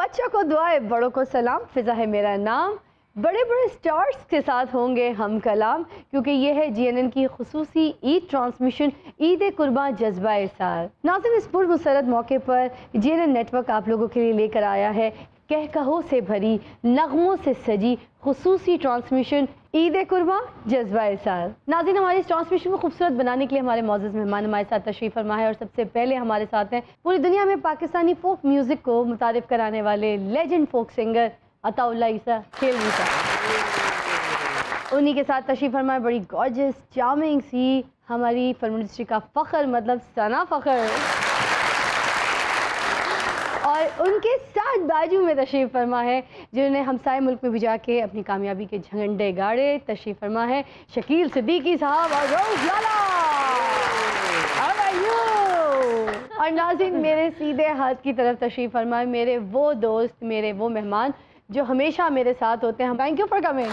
बच्चों को दुआए बड़ों को सलाम, फिजा है मेरा नाम। बड़े बड़े स्टार्स के साथ होंगे हम कलाम, क्योंकि ये है जीएनएन की खुसूसी ईद ट्रांसमिशन, ईद कुर्बान जज्बा साल। नाज़रीन, इस पुरमसरत मौके पर जीएनएन नेटवर्क आप लोगों के लिए लेकर आया है कहकहों से भरी, नगमों से सजी खुसूसी ट्रांसमिशन ईद कुर्बान जज्बा साल। नाज़रीन, हमारी इस ट्रांसमिशन को खूबसूरत बनाने के लिए हमारे मौजूद मेहमान हमारे साथ तशरीफ़ फरमा है और सबसे पहले हमारे साथ हैं पूरी दुनिया में पाकिस्तानी फोक म्यूज़िक को मुतारिफ कराने वाले लेजेंड फोक सिंगर अताउल्लाह ईसा खेलवी साहब। उन्हीं के साथ तशरीफ़ फरमा है बड़ी गॉर्जियस चार्मिंग सी हमारी फिल्म इंडस्ट्री का फ़ख्र, मतलब सना फ़ख्र, और उनके साथ बाजू में तशरीफ़ फरमा है जिन्होंने हमसाए मुल्क में भी जाके अपनी कामयाबी के झंडे गाड़े। तशरीफ़ फरमा है शकील सिद्दीकी साहब और रोज़ लाला। How are you? और नाज़रीन, मेरे सीधे हाथ की तरफ तशरीफ़ फरमा है मेरे वो दोस्त, मेरे वो मेहमान जो हमेशा मेरे साथ होते हैं। Thank you for coming.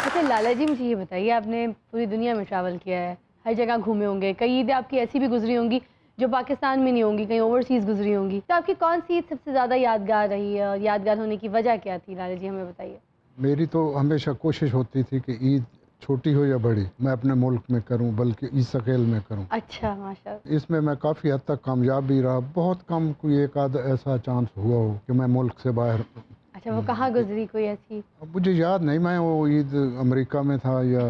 अच्छा लाला जी, मुझे ये बताइए, आपने पूरी दुनिया में ट्रैवल किया है, हर जगह घूमे होंगे, कई ईदें आपकी ऐसी भी गुजरी होंगी जो पाकिस्तान में नहीं होंगी, कहीं ओवरसीज़ गुजरी होंगी, तो आपकी कौन सी ईद सबसे ज़्यादा यादगार रही है और यादगार होने की वजह क्या थी? लाला जी हमें बताइए। मेरी तो हमेशा कोशिश होती थी कि ईद छोटी हो या बड़ी मैं अपने मुल्क में करूं, बल्कि इस स्केल में करूं। अच्छा, माशाअल्लाह। इसमें मैं काफ़ी हद तक कामयाब भी रहा। बहुत कम कोई एक आध ऐसा चांस हुआ हो कि मैं मुल्क से बाहर। अच्छा, वो कहाँ गुजरी कोई ऐसी? अब मुझे याद नहीं, मैं वो ईद अमेरिका में था या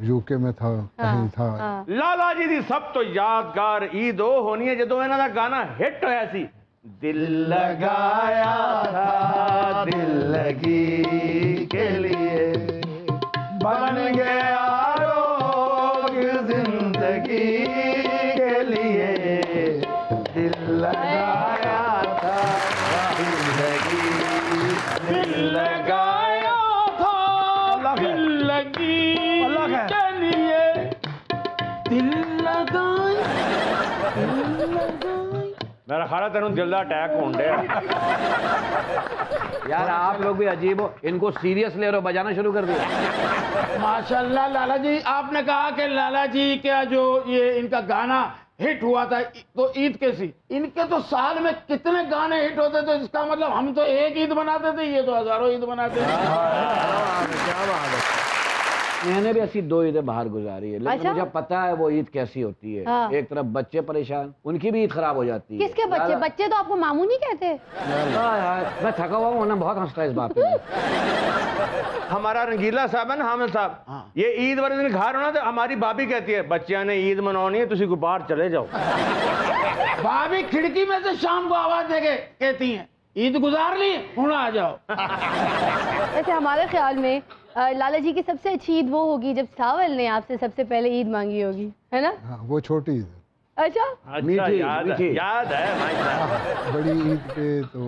यूके में था, कहीं था। लाला जी दी सब तो यादगार ईद वो होनी है जदों इन्हां दा गाना हिट होया सी, दिल लगाया था दिल लगी के लिए, बन गया रोग जिंदगी के लिए, दिल लगाया था जिंदगी, दिल लगाया था दिल लगी के लिए, दिल लगाई। मेरा ख्याल है तेनू दिल दा अटैक होने डया। यार आप लोग भी अजीब हो, इनको सीरियस ले रहे हो, बजाना शुरू कर दिया। माशाल्लाह लाला जी, आपने कहा कि लाला जी क्या जो ये इनका गाना हिट हुआ था तो ईद कैसी, इनके तो साल में कितने गाने हिट होते थे, इसका मतलब हम तो एक ईद बनाते थे, ये तो हजारों ईद बनाते थे। क्या बात है। मैंने भी ऐसी 2 ईदें बाहर गुजारी है, लेकिन अच्छा? मुझे पता है वो ईद कैसी होती है। हाँ। एक तरफ बच्चे परेशान, उनकी भी ईद खराब हो जाती है। किसके बच्चे? बच्चे तो आपको मामू नहीं कहते। मैं थका हुआ हूँ ना, बहुत हंसता है इस बात पे। हमारा रंगीला साहब है ना, हामिद साहब, ये ईद वाले दिन घर होना तो हमारी भाभी कहती है बच्चियां ने ईद मनानी है, तुसी को बाहर चले जाओ। भाभी खिड़की में से शाम को आवाज देके कहती हैं ईद गुजार ली, हूं आ जाओ। वैसे हमारे ख्याल में लाला जी की सबसे अच्छी ईद वो होगी जब सावल ने आपसे सबसे पहले ईद मांगी होगी, है ना? हाँ, वो छोटी ईद है। अच्छा, याद है भाई साहब। बड़ी ईद पे तो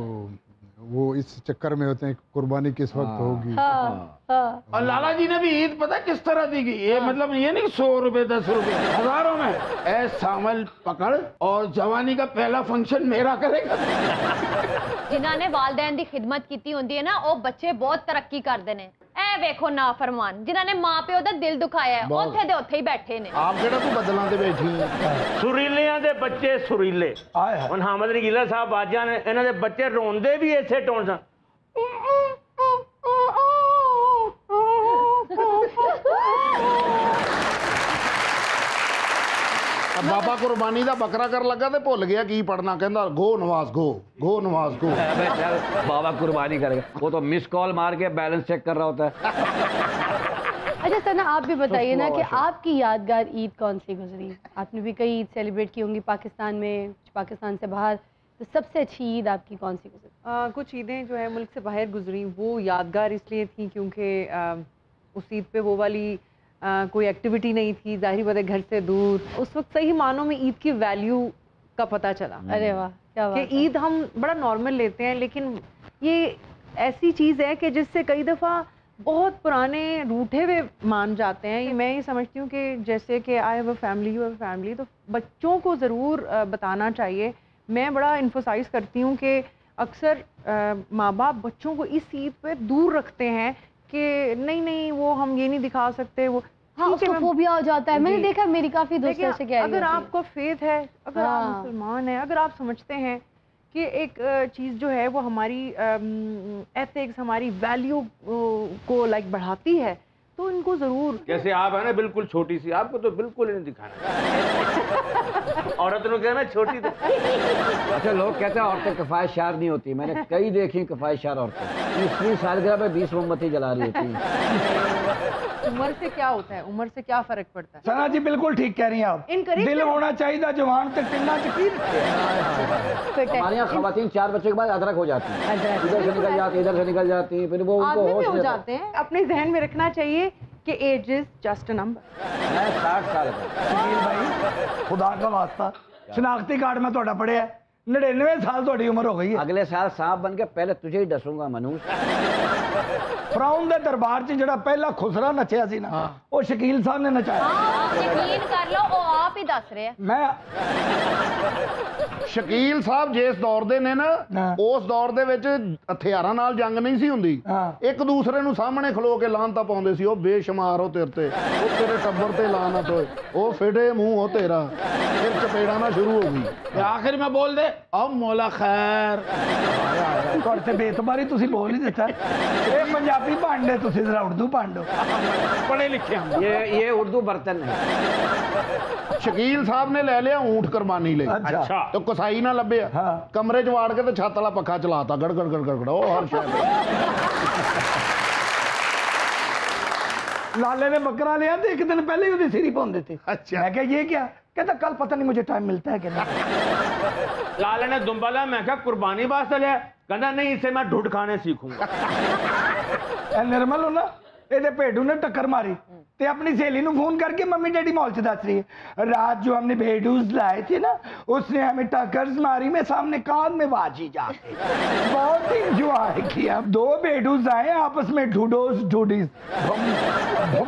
वो इस चक्कर में होते हैं कुर्बानी किस वक्त होगी। हाँ, हाँ। और लाला जी ने भी ईद पता किस तरह दी गई, ये मतलब ये नहीं 100 रुपए 10 रुपए, हजारों में। ए सावल पकड़ और जवानी का पहला फंक्शन मेरा करेगा। जिन्होंने वालदैन की खिदमत की होंदी है ना, वो बच्चे बहुत तरक्की करते हैं। ए वेखो नाफरमान जिन्होंने मां प्यो का दिल दुखाया है, उत्थे दे उत्थे ही बैठे ने। आप केड़ा तू बदलां ते बैठी है। सुरीलियां दे बच्चे सुरीले। हुण हामिद रंगीला साहब बाजियां ने, इन्हां दे बच्चे रोंदे भी इसे टोन सा। बाबा कुर्बानी का बकरा कर लगा तो भुल गया की पढ़ना, कहता गो नवाज गो, गो नवाज गो। बाबा कुर्बानी करेगा, वो तो मिस कॉल मार के बैलेंस चेक कर रहा होता है। अच्छा सना, आप भी बताइए ना कि आपकी यादगार ईद कौन सी गुजरी? आपने भी कई ईद सेलिब्रेट की होंगी पाकिस्तान में, पाकिस्तान से बाहर, तो सबसे अच्छी ईद आपकी कौन सी गुजरी? कुछ ईदें जो है मुल्क से बाहर गुजरी, वो यादगार इसलिए थी क्योंकि उस ईद पे वो वाली कोई एक्टिविटी नहीं थी, जाहिर बात है घर से दूर। उस वक्त सही मानों में ईद की वैल्यू का पता चला। अरे वाह, क्या बात कि ईद हम बड़ा नॉर्मल लेते हैं, लेकिन ये ऐसी चीज़ है कि जिससे कई दफ़ा बहुत पुराने रूठे हुए मान जाते हैं। मैं ये समझती हूँ कि जैसे कि I have a family, you have a family, तो बच्चों को ज़रूर बताना चाहिए। मैं बड़ा इन्फोसाइज़ करती हूँ कि अक्सर माँ बाप बच्चों को इस ईद पे दूर रखते हैं कि नहीं वो हम ये नहीं दिखा सकते, वो हाँ, उसको फोबिया हो जाता है। मैंने देखा मेरी काफ़ी दोस्तों से क्या है, अगर आपको फेथ है, अगर आप मुसलमान हैं, अगर आप समझते हैं कि एक चीज़ जो है वो हमारी एथिक्स, हमारी वैल्यू को लाइक बढ़ाती है, तो इनको ज़रूर। जैसे आप है ना बिल्कुल छोटी सी, आपको तो बिल्कुल ही नहीं दिखाना। औरत ने कहना छोटी तो। अच्छा, लोग कहते हैं औरतें किफायतशार नहीं होती। मैंने कई देखी किफायतशार औरतें 20 सालगिरह पे 20 मोमबत्ती जला रही होती हैं। उम्र से क्या होता है, उम्र से क्या फर्क पड़ता है? सना जी बिल्कुल ठीक कह रही हैं आप। Encourage दिल करें। होना चाहिए जवान तक टिंडा चकी रखे। हमारे यहाँ खवातीन 4 बच्चे के बाद अदरक हो जाती हैं, अदरक। इधर से निकल जाती है, इधर से निकल जाती है, फिर वो उनको आदमी होश भी हो नहीं रहता। जाते हैं। अपने जहन में रखना चाहिए कि age is just a number. मैं 60 साल का। शकील भाई खुदा का वास्ता, शनाख्ती कार्ड में थोड़ा पढ़िया 99 साल थोड़ी उम्र हो गई है। अगले साल सांप बन के पहले तुझे ही डसूंगा मनूस। फराउन दे दरबार च ਜਿਹੜਾ ਪਹਿਲਾ ਖੁਸਰਾ ਨੱਚਿਆ ਸੀ ਨਾ, ਉਹ ਸ਼ਕੀਲ ਸਾਹਿਬ ਨੇ ਨਚਾਇਆ। ਯਕੀਨ ਕਰ ਲਓ ਉਹ ਆਪ ਹੀ ਦੱਸ ਰਹੇ ਆ। ਮੈਂ ਸ਼ਕੀਲ ਸਾਹਿਬ ਜਿਸ ਦੌਰ ਦੇ ਨੇ ਨਾ, ਹਾਂ। ਉਸ ਦੌਰ ਦੇ ਵਿੱਚ ਹਥਿਆਰਾਂ ਨਾਲ ਜੰਗ ਨਹੀਂ ਸੀ ਹੁੰਦੀ। ਹਾਂ। ਇੱਕ ਦੂਸਰੇ ਨੂੰ ਸਾਹਮਣੇ ਖਲੋ ਕੇ ਲਾਹਨਤਾਂ ਪਾਉਂਦੇ ਸੀ, ਉਹ ਬੇਸ਼ੁਮਾਰ ਹੋ ਤੇਰੇ ਤੇ, ਉਹ ਤੇਰੇ ਟੱਬਰ ਤੇ ਲਾਹਨਤ ਹੋਏ, ਉਹ ਫਿੜੇ ਮੂੰਹ ਹੋ ਤੇਰਾ, ਫਿਰ ਚਪੇੜਾਂ ਨਾ ਸ਼ੁਰੂ ਹੋ ਗਈ। ਆਖਿਰ ਮੈਂ ਬੋਲ ਦੇ ਆ ਮੌਲਾ ਖੈਰ। ਤੁਹਾਡੇ ਤੇ ਬੇਤਬਾਰੀ ਤੁਸੀਂ ਬੋਲ ਨਹੀਂ ਦਿੱਤਾ। ਇਹ ਪੰਜਾਬੀ ਭਾਂਡੇ ਤੁਸੀਂ ਜ਼ਰਾ ਉਰਦੂ ਭਾਂਡੋ। ਪੜ੍ਹੇ ਲਿਖੇ ਹਾਂ। ये उर्दू बर्तन है। ਸ਼ਕੀਲ ਸਾਹਿਬ ਨੇ ਲੈ ਲਿਆ ਊਂਠ ਕੁਰਬਾਨੀ ਲਈ। ਅੱਛਾ। ਤੇ ਕਸਾਈ ਨਾ ਲੱਭਿਆ, ਹਾਂ। ਕਮਰੇ 'ਚ ਵਾੜ ਕੇ ਤੇ ਛੱਤ ਵਾਲਾ ਪੱਖਾ ਚਲਾਤਾ, ਗੜ ਗੜ ਗੜ ਗੜ ਉਹ ਹਰ ਸ਼ਾਇਦ। लाले ने बकरा लिया तो एक दिन पहले ही उसकी सिरी पौन देते। अच्छा। मैं क्या ये क्या कहता कल पता नहीं मुझे टाइम मिलता है कि नहीं। लाले ने दुम्बा लिया, मैं क्या कुर्बानी वास्ते लिया? कहना नहीं, इसे मैं ढूंढ खाने सीखूंगा। ए निर्मल हो ना, ਇਹਦੇ ਭੇਡੂ ने टक्कर मारी ते अपनी सहेली ਨੂੰ फोन करके मम्मी डैडी मॉल से दस रही है रात जो हमने भेडूस लाए थे ना, उसने हमें टक्कर मारी, मैं सामने कान में बाजी जाके बहुत ही इंजॉय किया। 2 भेडूस आए आपस में ढूडोस ढूडीस। ਉਹ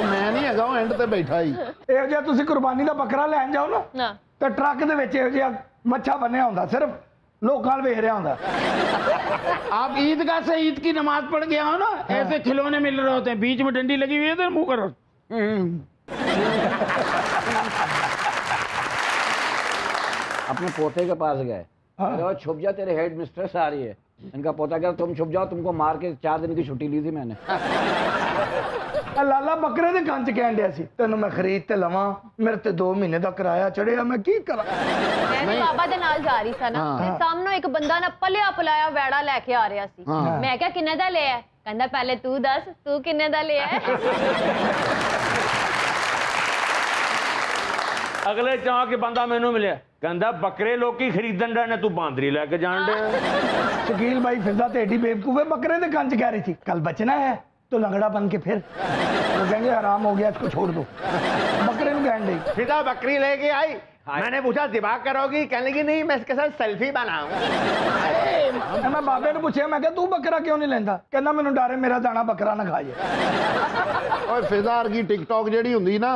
ਮੈਂ ਨਹੀਂ ਹੈਗਾ, ਉਹ ਐਂਡ ਤੇ ਬੈਠਾ ਹੀ। ਇਹੋ ਜਿਹਾ ਤੁਸੀਂ ਕੁਰਬਾਨੀ ਦਾ ਬੱਕਰਾ ਲੈਣ ਜਾਓ ਨਾ, ਨਾ ਤਾਂ ਟਰੱਕ ਦੇ ਵਿੱਚ ਇਹੋ ਜਿਹਾ ਮੱਛਾ ਬੰਨਿਆ ਹੁੰਦਾ, ਸਿਰਫ ਲੋਕਾਂ ਨਾਲ ਵੇਖ ਰਿਹਾ ਹੁੰਦਾ। आप ईदगाह से ईद की नमाज पढ़ के आओ ना, ऐसे खिलौने मिल रहे होते हैं, बीच में डंडी लगी हुई है तो मुंह करो। अपने पोते के पास गए, अरे वो छुप जा, तेरे हेड मिस्ट्रेस आ रही है। इनका पोता कह तुम छुप जाओ, तुमको मार के 4 दिन की छुट्टी ली थी मैंने। लाला बकरे दे कंच कहन दिया सी, तेन मैं खरीद ते लवां, मेरे ते 2 महीने का किराया चढ़िया, मैं की करा। ਮੈਂ ਤੇ ਬਾਬਾ ਦੇ ਨਾਲ ਜਾ ਰਹੀ ਸਾਂ ਨਾ, ਤੇ ਸਾਹਮਣੇ ਇੱਕ ਬੰਦਾ ਨਾ ਪਲਿਆ ਪਲਾਇਆ ਵੈੜਾ ਲੈ ਕੇ ਆ ਰਿਹਾ ਸੀ। ਮੈਂ ਕਿਹਾ ਕਿੰਨੇ ਦਾ ਲਿਆ? ਕਹਿੰਦਾ ਪਹਿਲੇ ਤੂੰ ਦੱਸ, ਤੂੰ ਕਿੰਨੇ ਦਾ ਲਿਆ? ਅਗਲੇ ਚਾਹ ਕੇ ਬੰਦਾ ਮੈਨੂੰ ਮਿਲਿਆ, ਕਹਿੰਦਾ ਬੱਕਰੇ ਲੋਕੀ ਖਰੀਦਣ ਰਹੇ ਨੇ, ਤੂੰ ਬਾਂਦਰੀ ਲੈ ਕੇ ਜਾਣ ਡਿਆ। शकील भाई फिजा तो एडी बेवकूफ है, बकरे दे कंच कह रही थी कल बचना है तो लंगड़ा बन के फिर वो कहेंगे आराम हो गया, इसको छोड़ दो। बकरे ਨੂੰ कहन दे फिजा बकरी लेके आई, मैंने पूछा दिमाग करोगी? कहने लगी नहीं, मैं इसके साथ सेल्फी बनाऊंगी। मैं बाबे ਨੂੰ ਪੁੱਛਿਆ, मैं क्या तू बकरा क्यों नहीं लेंदा? कहना ਮੈਨੂੰ डर है मेरा दाना बकरा ना खा जाए। ਓਏ ਫਿਜ਼ਾ ਵਰਗੀ ਟਿਕਟੌਕ ਜਿਹੜੀ ਹੁੰਦੀ ਨਾ,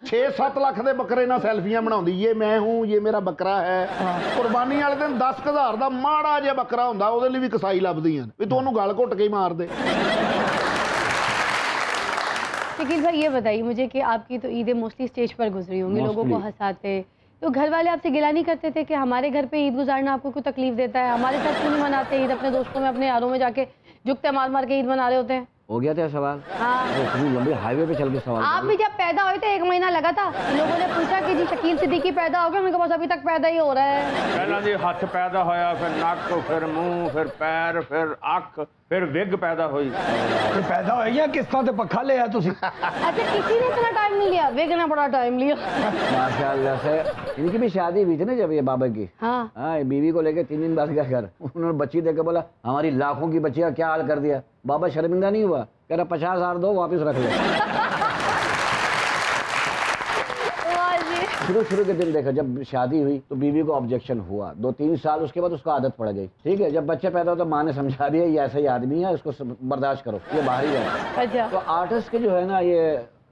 6-7 ਲੱਖ ਦੇ ਬੱਕਰੇ ਨਾਲ ਸੈਲਫੀਆਂ ਬਣਾਉਂਦੀ, ਇਹ ਮੈਂ ਹੂੰ, ਇਹ ਮੇਰਾ ਬੱਕਰਾ ਹੈ। ਕੁਰਬਾਨੀ ਵਾਲੇ ਦਿਨ 10,000 ਦਾ ਮਾੜਾ ਜਿਹਾ ਬੱਕਰਾ ਹੁੰਦਾ, ਉਹਦੇ ਲਈ ਵੀ ਕਸਾਈ ਲੱਭਦੀਆਂ ਵੀ ਤੂੰ ਉਹਨੂੰ ਗਲ ਘੁੱਟ ਕੇ ਹੀ ਮਾਰ ਦੇ। शकील भाई ये बताइए मुझे कि आपकी तो ईदें मोस्टली स्टेज पर गुजरी होंगी, लोगों को हंसाते, तो घर वाले आपसे गिला नहीं करते थे कि हमारे घर पे ईद गुजारना आपको कोई तकलीफ देता है? हमारे साथ क्यों नहीं मनाते ईद? अपने दोस्तों में, अपने यारों में जाके जुगते मार मार के ईद मना रहे होते हैं। हो गया था सवाल? हाँ। इतनी लंबी हाईवे पे चल के सवाल आप भी जब पैदा हुए थे 1 महीना लगा था, लोगों ने पूछा कि जी शकील सिद्दीकी पैदा हो गया, उनके पास अभी तक पैदा ही हो रहा है। ਪਹਿਲਾਂ ਜੀ ਹੱਥ ਪੈਦਾ ਹੋਇਆ, ਫਿਰ ਨੱਕ, ਫਿਰ ਮੂੰਹ, ਫਿਰ ਪੈਰ, ਫਿਰ ਅੱਖ, फिर विग पैदा हुई। पैदा हो गया किस्तों ते पक्खा ले आया तुसी। अच्छा किसी ने इतना टाइम नहीं लिया, विग ने बड़ा टाइम लिया। माशाल्लाह से इनकी भी शादी हुई थी ना जब ये बाबा की। हाँ बीवी को लेके 3 दिन बाद गया घर, उन्होंने बच्ची देके बोला हमारी लाखों की बच्ची का क्या हाल कर दिया। बाबा शर्मिंदा नहीं हुआ, कह रहा 50,000 दो वापिस रख ले। शुरू के दिन देखा, जब शादी हुई तो बीवी को ऑब्जेक्शन हुआ, 2-3 साल उसके बाद उसको आदत पड़ गई। ठीक है, जब बच्चे पैदा हो तो माँ ने समझा दिया ये ऐसा ही आदमी है, इसको बर्दाश्त करो, ये बाहर ही है। अच्छा। तो आर्टिस्ट के जो है ना, ये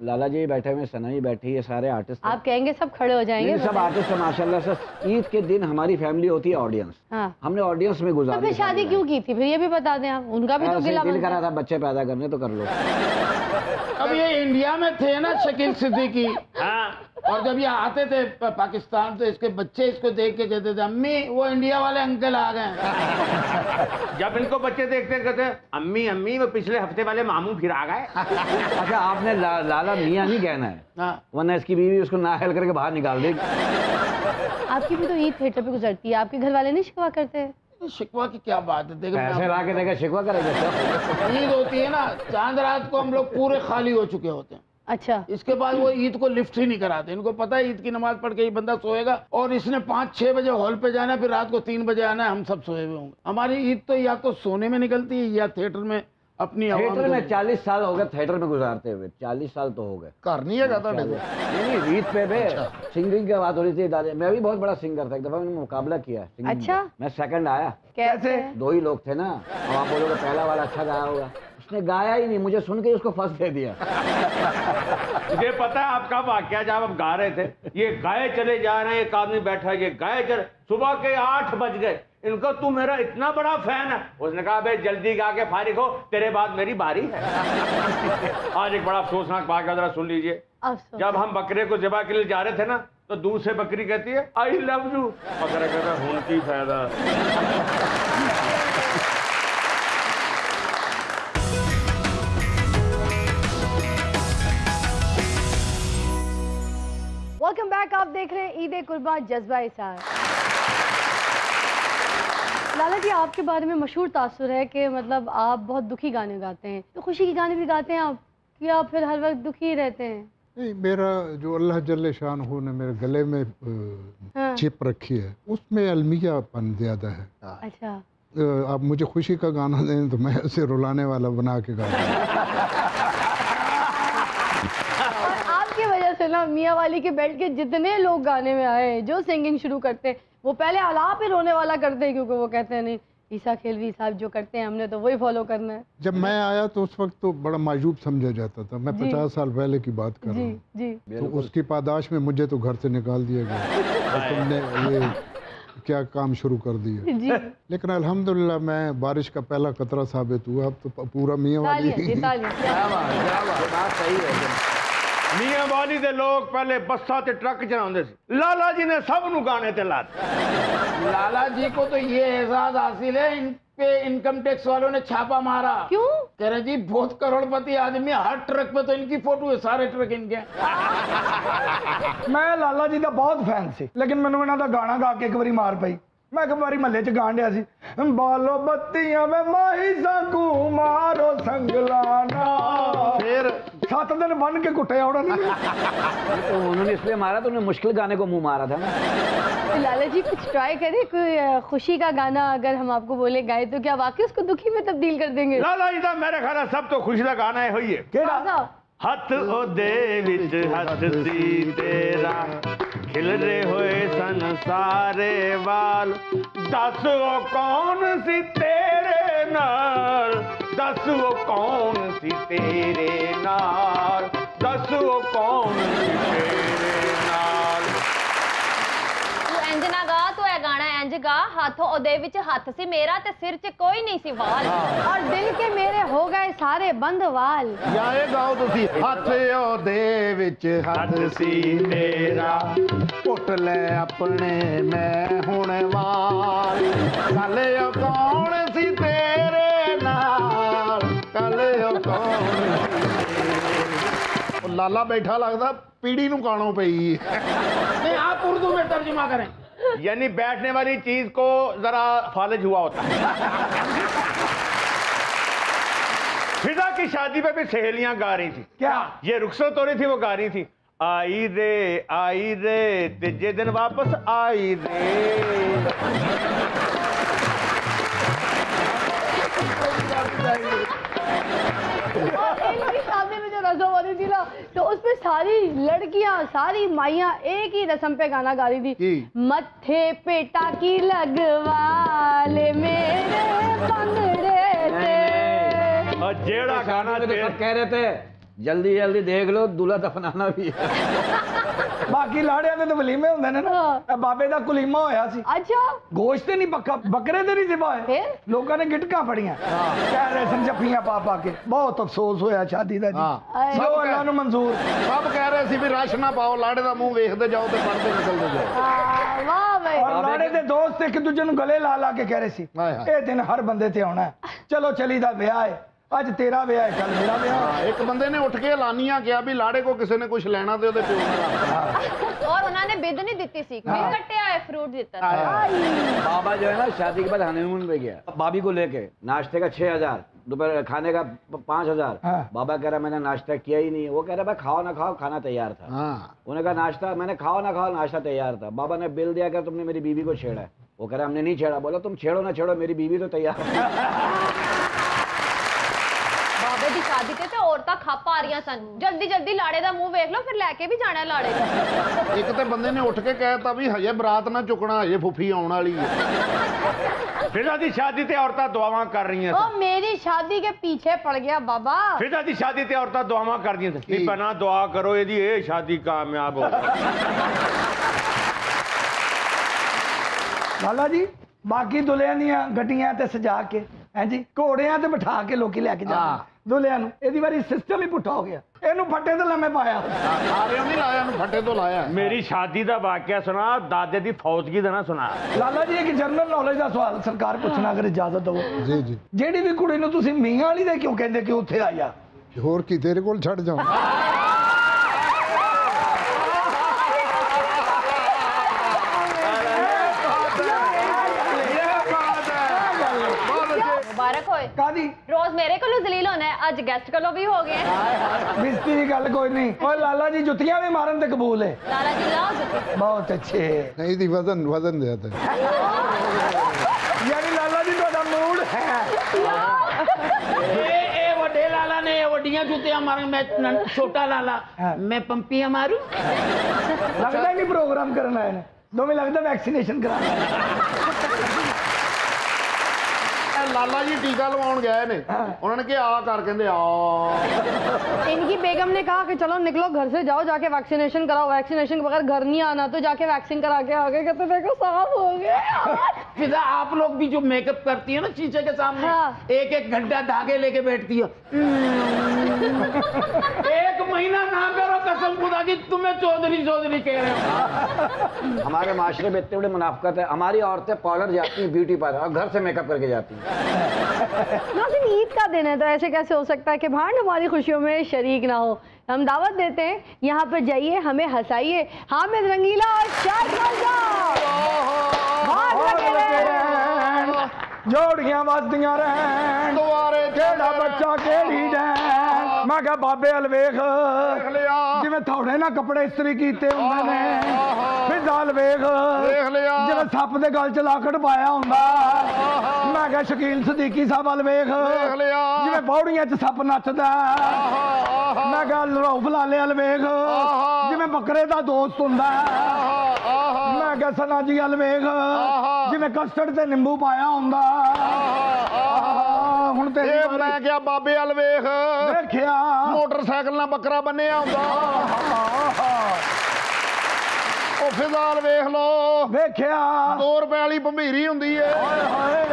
लाला जी बैठे हुए, सना जी बैठी, ये सारे आर्टिस्ट आप कहेंगे सब खड़े हो जाएंगे। सब आर्टिस्ट है माशाल्लाह से। ईद के दिन हमारी फैमिली होती है ऑडियंस। हाँ। हमने ऑडियंस में गुजारा। तो फिर शादी क्यों की थी? फिर ये भी बता दें आप, उनका भी तो गिला दिल करा था बच्चे पैदा करने, तो कर लो। अब ये इंडिया में थे ना शकील सिद्दीकी, हाँ और जब ये आते थे पाकिस्तान तो इसके बच्चे इसको देख के कहते थे अम्मी वो इंडिया वाले अंकल आ गए। जब इनको बच्चे देखते कहते अम्मी अम्मी वो पिछले हफ्ते वाले मामू फिर आ गए। अच्छा आपने लाला मियाँ नहीं कहना है, हाँ। वरना इसकी बीवी उसको नाहल करके बाहर निकाल देगी। आपकी भी तो ईद थिएटर पे गुजरती है, आपके घर वाले नहीं शिकवा करते? शिकवा की क्या बात है, देखो पैसे ला के देगा शिकवा करेगा। ईद होती है ना, चांद रात को हम लोग पूरे खाली हो चुके होते हैं। अच्छा, इसके बाद वो ईद को लिफ्ट ही नहीं कराते। इनको पता है ईद की नमाज पढ़ के ये बंदा सोएगा और इसने 5-6 बजे हॉल पे जाना है, फिर रात को 3 बजे आना है, हम सब सोए हुए होंगे। हमारी ईद तो या तो सोने में निकलती है या थिएटर में अपनी थिएटर में 40 साल हो गए थिएटर में गुजारते हुए, 40 साल तो हो गए। घर नहीं है जाता नहीं ईद पे सिंगिंग की बात हो रही थी दादी, मैं भी बहुत बड़ा सिंगर था, एक दफा मैंने मुकाबला किया सिंगिंग अच्छा? में। मैं सेकंड आया। कैसे? 2 ही लोग थे ना, अब आप बोलोगे पहला वाला अच्छा गाया होगा, उसने गाया ही नहीं, मुझे सुन के उसको फर्स्ट दे दिया। मुझे पता है आपका वाकया, जब आप गा रहे थे ये गाए चले जा रहे हैं, एक आदमी बैठा है ये गाए चले, सुबह के 8 बज गए, इनको तू मेरा इतना बड़ा फैन है? उसने कहा भाई जल्दी गा के फारिग हो, तेरे बाद मेरी बारी है। आज एक बड़ा अफसोसनाक वाकया जरा सुन लीजिए। जब हम बकरे को ज़िबा के लिए जा रहे थे ना, तो दूसरे बकरी कहती है आई लव यू, बकरा कहता है की फायदा। वेलकम बैक, आप देख रहे हैं ईद कुर्बान जज्बा इसार। लाला जी, आपके बारे में मशहूर तासुर है कि मतलब आप बहुत दुखी गाने गाते हैं, तो खुशी के गाने भी गाते हैं आप, कि आप फिर हर वक्त दुखी ही रहते हैं? नहीं, मेरा जो अल्लाह जल्ले शान हो ने मेरे गले में चिप रखी है, उसमें अलमियापन ज्यादा है। अच्छा, आप मुझे खुशी का गाना दें तो मैं उसे रुलाने वाला बना के गाता हूँ। आपकी वजह से ना मियाँ वाली के बेल्ट के जितने लोग गाने में आए जो सिंगिंग शुरू करते हैं, वो पहले आलाप ही रोने वाला करते हैं, क्योंकि वो कहते हैं नहीं ईसा खेलवी साहब जो करते हैं हमने तो वही फॉलो करना है। जब मैं आया तो उस वक्त तो बड़ा मायूब समझा जाता था, मैं 50 साल पहले की बात कर रहा हूँ। जी, तो उसकी पादाश में मुझे तो घर से निकाल दिया गया, तो तुमने ये क्या काम शुरू कर दिया। जी। लेकिन अल्हम्दुलिल्लाह मैं बारिश का पहला कतरा साबित हुआ, अब तो पूरा मियाँ वाली मियाँ वाली दे लोग पहले बसा ते ट्रक चलाते थे, लाला जी ने सब नु गाने ते ला दिया। लाला जी को तो ये एजाज हासिल है, इन पे इनकम टैक्स वालों ने छापा मारा। क्यों? कह रहे जी बहुत करोड़पति आदमी, हर ट्रक पे तो इनकी फोटो है, सारे ट्रक इनके। मैं लाला जी का बहुत फैन सी, लेकिन मैंने इन्हों का गाना गा के एक बारी मार पई। मैं एक बारी महल्ले च गान दिया सी, बालो बत्तियां में माही संगू मारो संगलाना, फिर 7 दिन बन के कुटे उन्होंने। तो उन्होंने इसलिए मारा तो उन्हें मुश्किल गाने को मुंह मारा था ना। तो लाला जी कुछ ट्राई करें, कोई खुशी का गाना अगर हम आपको बोले गाए तो क्या वाकई उसको दुखी में तब्दील कर देंगे? लाला जी का मेरे ख्याल सब तो खुशी का गाना है हुई है। केड़ा? हथ ओदे विच हथ सी तेरा, खिलरे हुए सन सारे वाल, दस वो कौन सी तेरे नाल, दस वो कौन सी तेरे नाल, दस वो कौन सी तेरे नाल। तू इंज ना गा, तू ए गाना इंज गा, हथ ओदे विच हथ सी मेरा ते सिर च कोई नहीं सी वाल, और दिल के मेरे हो गए सारे बंद वाल। या ये गाओ तुसी, हथ ओदे विच हथ सी मेरा, पुट ले अपने मैं हुण वाल, कल ओ कौन सी तेरे नाल, कल ओ कौन सी। लाला बैठा लगता पीढ़ी नू कानो पई। नहीं, आप उर्दू में तर्जुमा करें। यानी बैठने वाली चीज को जरा फालिज हुआ होता है। फिजा की शादी पे भी सहेलियां गा रही थी। क्या? ये रुखसत हो रही थी, वो गा रही थी आई रे तीजे दिन वापस आई रे। इनकी शादी में जो रस्म होती थी ना, तो उसमें सारी लड़कियां सारी माइयां एक ही रस्म पे गाना गा रही थी, मत्थे पे टाकी लगवा ले मेरे पंगड़े से। और जेड़ा गाना तो सब कह रहे थे जल्दी जल्दी देख लो दूल्हा दफनाना भी है। बाकी लाड़ियां दे तो वलीमे हुंदे ने ना, ए बाबे दा कुलीमा होया सी। अच्छा गोश्त नहीं पक्का, बकरे ते नहीं सिवा है, लोगों ने गिटका फड़ियां कह रहे सन जफ्फियां पा पा के। बहुत अफसोस होया शादी दा जी, जो अल्लाह नु मंजूर। सब कह रहे सी भी रश ना पाओ, लाड़े दा मुंह वेखदे जाओ ते पढ़दे निकलदे जाओ। वाह भाई। और लाड़े दे दोस्त एक दूजे नु गले ला ला के कह रहे सी ए दिन हर बंदे ते आना है, चलो चली दा ब्याह है, ਅੱਜ ਤੇਰਾ ਵਿਆਹ ਹੈ ਕੱਲ ਮੇਰਾ ਵਿਆਹ। ਇੱਕ ਬੰਦੇ ਨੇ ਉੱਠ ਕੇ ਐਲਾਨੀਆਂ ਕਿਹਾ ਵੀ ਲਾੜੇ ਕੋ ਕਿਸੇ ਨੇ ਕੁਝ ਲੈਣਾ ਤੇ ਉਹਦੇ ਪਿਓ ਨੇ और उन्होंने बिद नहीं दी सी, कट्टे आए फ्रूट देता। बाबा जो है ना शादी के बाद हनीमून पे गया भाभी को लेके, नाश्ते का 6000, दोपहर खाने का 5000। बाबा कह रहा मैंने नाश्ता किया ही नहीं। वो कह रहा भाई खाओ ना खाओ, खाना तैयार था। उन्होंने कहा नाश्ता, मैंने खाओ ना खाओ, नाश्ता तैयार था। बाबा ने बिल दिया, कर तुमने मेरी बीवी को छेड़ा है। वो कह रहा हमने नहीं छेड़ा। बोला तुम छेड़ो ना छेड़ो, मेरी बीवी तो तैयार। बाबे दी शादी ते औरतां खप आ रही सन, जल्दी जल्दी लाड़े दा मुंह वेख लो, फिर लैके भी जाना लाड़े दा। ਇੱਕ ਤੇ ਬੰਦੇ ਨੇ ਉੱਠ ਕੇ ਕਹਿਤਾ ਵੀ ਹਜੇ ਬਰਾਤ ਨਾ ਚੁੱਕਣਾ, ਹਜੇ ਫੁੱਫੀ ਆਉਣ ਵਾਲੀ ਹੈ। फिजा दी शादी ते औरतां दुआवां कर रही हैं। ओ मेरी शादी के पीछे पड़ गया बाबा। फिजा दी शादी ते औरतां दुआवां कर दी हैं। पना दुआ करो एदी ए शादी कामयाब हो। लाला जी बाकी दुल्हिਆਂ ਦੀਆਂ ਗੱਡੀਆਂ ਤੇ ਸਜਾ ਕੇ हैं जी ਘੋੜਿਆਂ ਤੇ ਬਿਠਾ ਕੇ ਲੋਕੀ ਲੈ ਕੇ ਜਾਂਦੇ ਦੁल्हिਆਂ ਨੂੰ। ਇਹਦੀ ਵਾਰੀ ਸਿਸਟਮ ਹੀ ਪੁੱਠਾ ਹੋ ਗਿਆ, ਇਹਨੂੰ ਫੱਟੇ ਤੇ ਲੰਮੇ ਪਾਇਆ। ਸਾਰਿਆਂ ਨੇ ਲਾਇਆ ਨੂੰ ਫੱਟੇ ਤੋਂ ਲਾਇਆ। मेरी शादी दा वाकया सुना, दादे दी फौजगी दा ना सुना। ਲਾਲਾ ਜੀ ਇੱਕ ਜਨਰਲ ਨੌਲੇਜ ਦਾ ਸਵਾਲ ਸਰਕਾਰ ਪੁੱਛਣਾ ਅਗਰ ਇਜਾਜ਼ਤ ਦਿਓ। ਜੀ ਜੀ। ਜਿਹੜੀ ਵੀ ਕੁੜੀ ਨੂੰ ਤੁਸੀਂ ਮੀਆਂ ਵਾਲੀ ਦੇ ਕਿਉਂ ਕਹਿੰਦੇ ਕਿ ਉੱਥੇ ਆਇਆ? ਹੋਰ ਕੀ ਤੇਰੇ ਕੋਲ ਛੱਡ ਜਾਵਾਂ? मुबारक होए। ਕਾਦੀ रोज मेरे को जलील होना है, अज गेस्ट को भी हो गए हैं। ਬਿਸਤੀ ਦੀ ਗੱਲ ਕੋਈ ਨਹੀਂ। ਓਏ ਲਾਲਾ ਜੀ ਜੁੱਤੀਆਂ ਵੀ ਮਾਰਨ ਤੇ ਕਬੂਲ ਹੈ। लाला जी लाओ जुत्ती। ਬਹੁਤ ਅੱਛੇ। नहीं दी वजन वजन ज्यादा है। ਯਾਨੀ ਲਾਲਾ ਜੀ ਤੁਹਾਡਾ ਮੂਡ ਹੈ। ਇਹ ਵੱਡੇ ਲਾਲਾ ਨੇ ਵੱਡੀਆਂ ਜੁੱਤੀਆਂ ਮਾਰਨ, ਮੈਂ ਛੋਟਾ ਲਾਲਾ ਮੈਂ ਪੰਪੀਆਂ ਮਾਰੂ। ਲੱਗਦਾ ਹੀ ਨਹੀਂ ਪ੍ਰੋਗਰਾਮ ਕਰਨ ਆਏ ਨੇ ਦੋਵੇਂ, ਲੱਗਦਾ ਵੈਕਸੀਨੇਸ਼ਨ ਕਰਾਉਣਾ। ਲਾਲਾ ਜੀ ਟੀਕਾ ਲਵਾਉਣ ਗਏ ਨੇ, ਉਹਨਾਂ ਨੇ ਕਿਹਾ ਆ ਕਰ, ਕਹਿੰਦੇ ਆ। इनकी बेगम ने कहा कि चलो निकलो घर से, जाओ जाके वैक्सीनेशन कराओ। वैक्सीनेशन के बगैर घर नहीं आना, तो जाके वैक्सीन करा के आ गए। कहते देखो साफ हो गए। फिजा आप लोग भी जो मेकअप करती है ना शीशे के सामने, एक एक घंटा धागे लेके बैठती हो। एक महीना ना करो, कसम खुदा की तुम्हें चौधरी चौधरी कह रहे हो। हमारे माशरे में इतने बड़े मुनाफिकत है, हमारी औरतें पार्लर जाती हैं, ब्यूटी पार्लर, और घर से मेकअप करके जाती हैं। नाज़रीन ईद का दिन है, तो ऐसे कैसे हो सकता है कि भांड हमारी खुशियों में शरीक ना हो। हम दावत देते हैं, यहाँ पर जाइए, हमें हंसाइए। हामिद रंगीला और शाद जोड़ियां वसदियां रहन दुआरे, केड़ा बच्चा केड़ी डैन। मैं क्या बाबे अल वेख जिवें थोड़े ना कपड़े इस्त्री कीते हुंदे ने, फिजाल वेख जिवें सप दे गल च लाकड़ पाया हुंदा। मैं क्या शकील सदीकी साहब अल वेख जिवें पौड़ियां च सप नचदा। मैं क्या रऊफ लाले अल वेख जिवें बकरे दा दोस्त हुंदा। मैं क्या सना जी अल वेख जिवें कस्टर्ड ते नींबू पाया हुंदा। ਹੁਣ ਤੇ ਮੈਂ ਕਿਹਾ ਬਾਬੇ ਅਲ ਵੇਖ, ਦੇਖਿਆ ਮੋਟਰਸਾਈਕਲ ਨਾਲ ਬੱਕਰਾ ਬੰਨਿਆ ਹੁੰਦਾ। ਉਹ ਫਿਜ਼ਾਲ ਵੇਖ ਲੋ, ਵੇਖਿਆ 2 ਰੁਪਏ ਵਾਲੀ ਭੰਬੀਰੀ ਹੁੰਦੀ ਏ। ਹਾਏ ਹਾਏ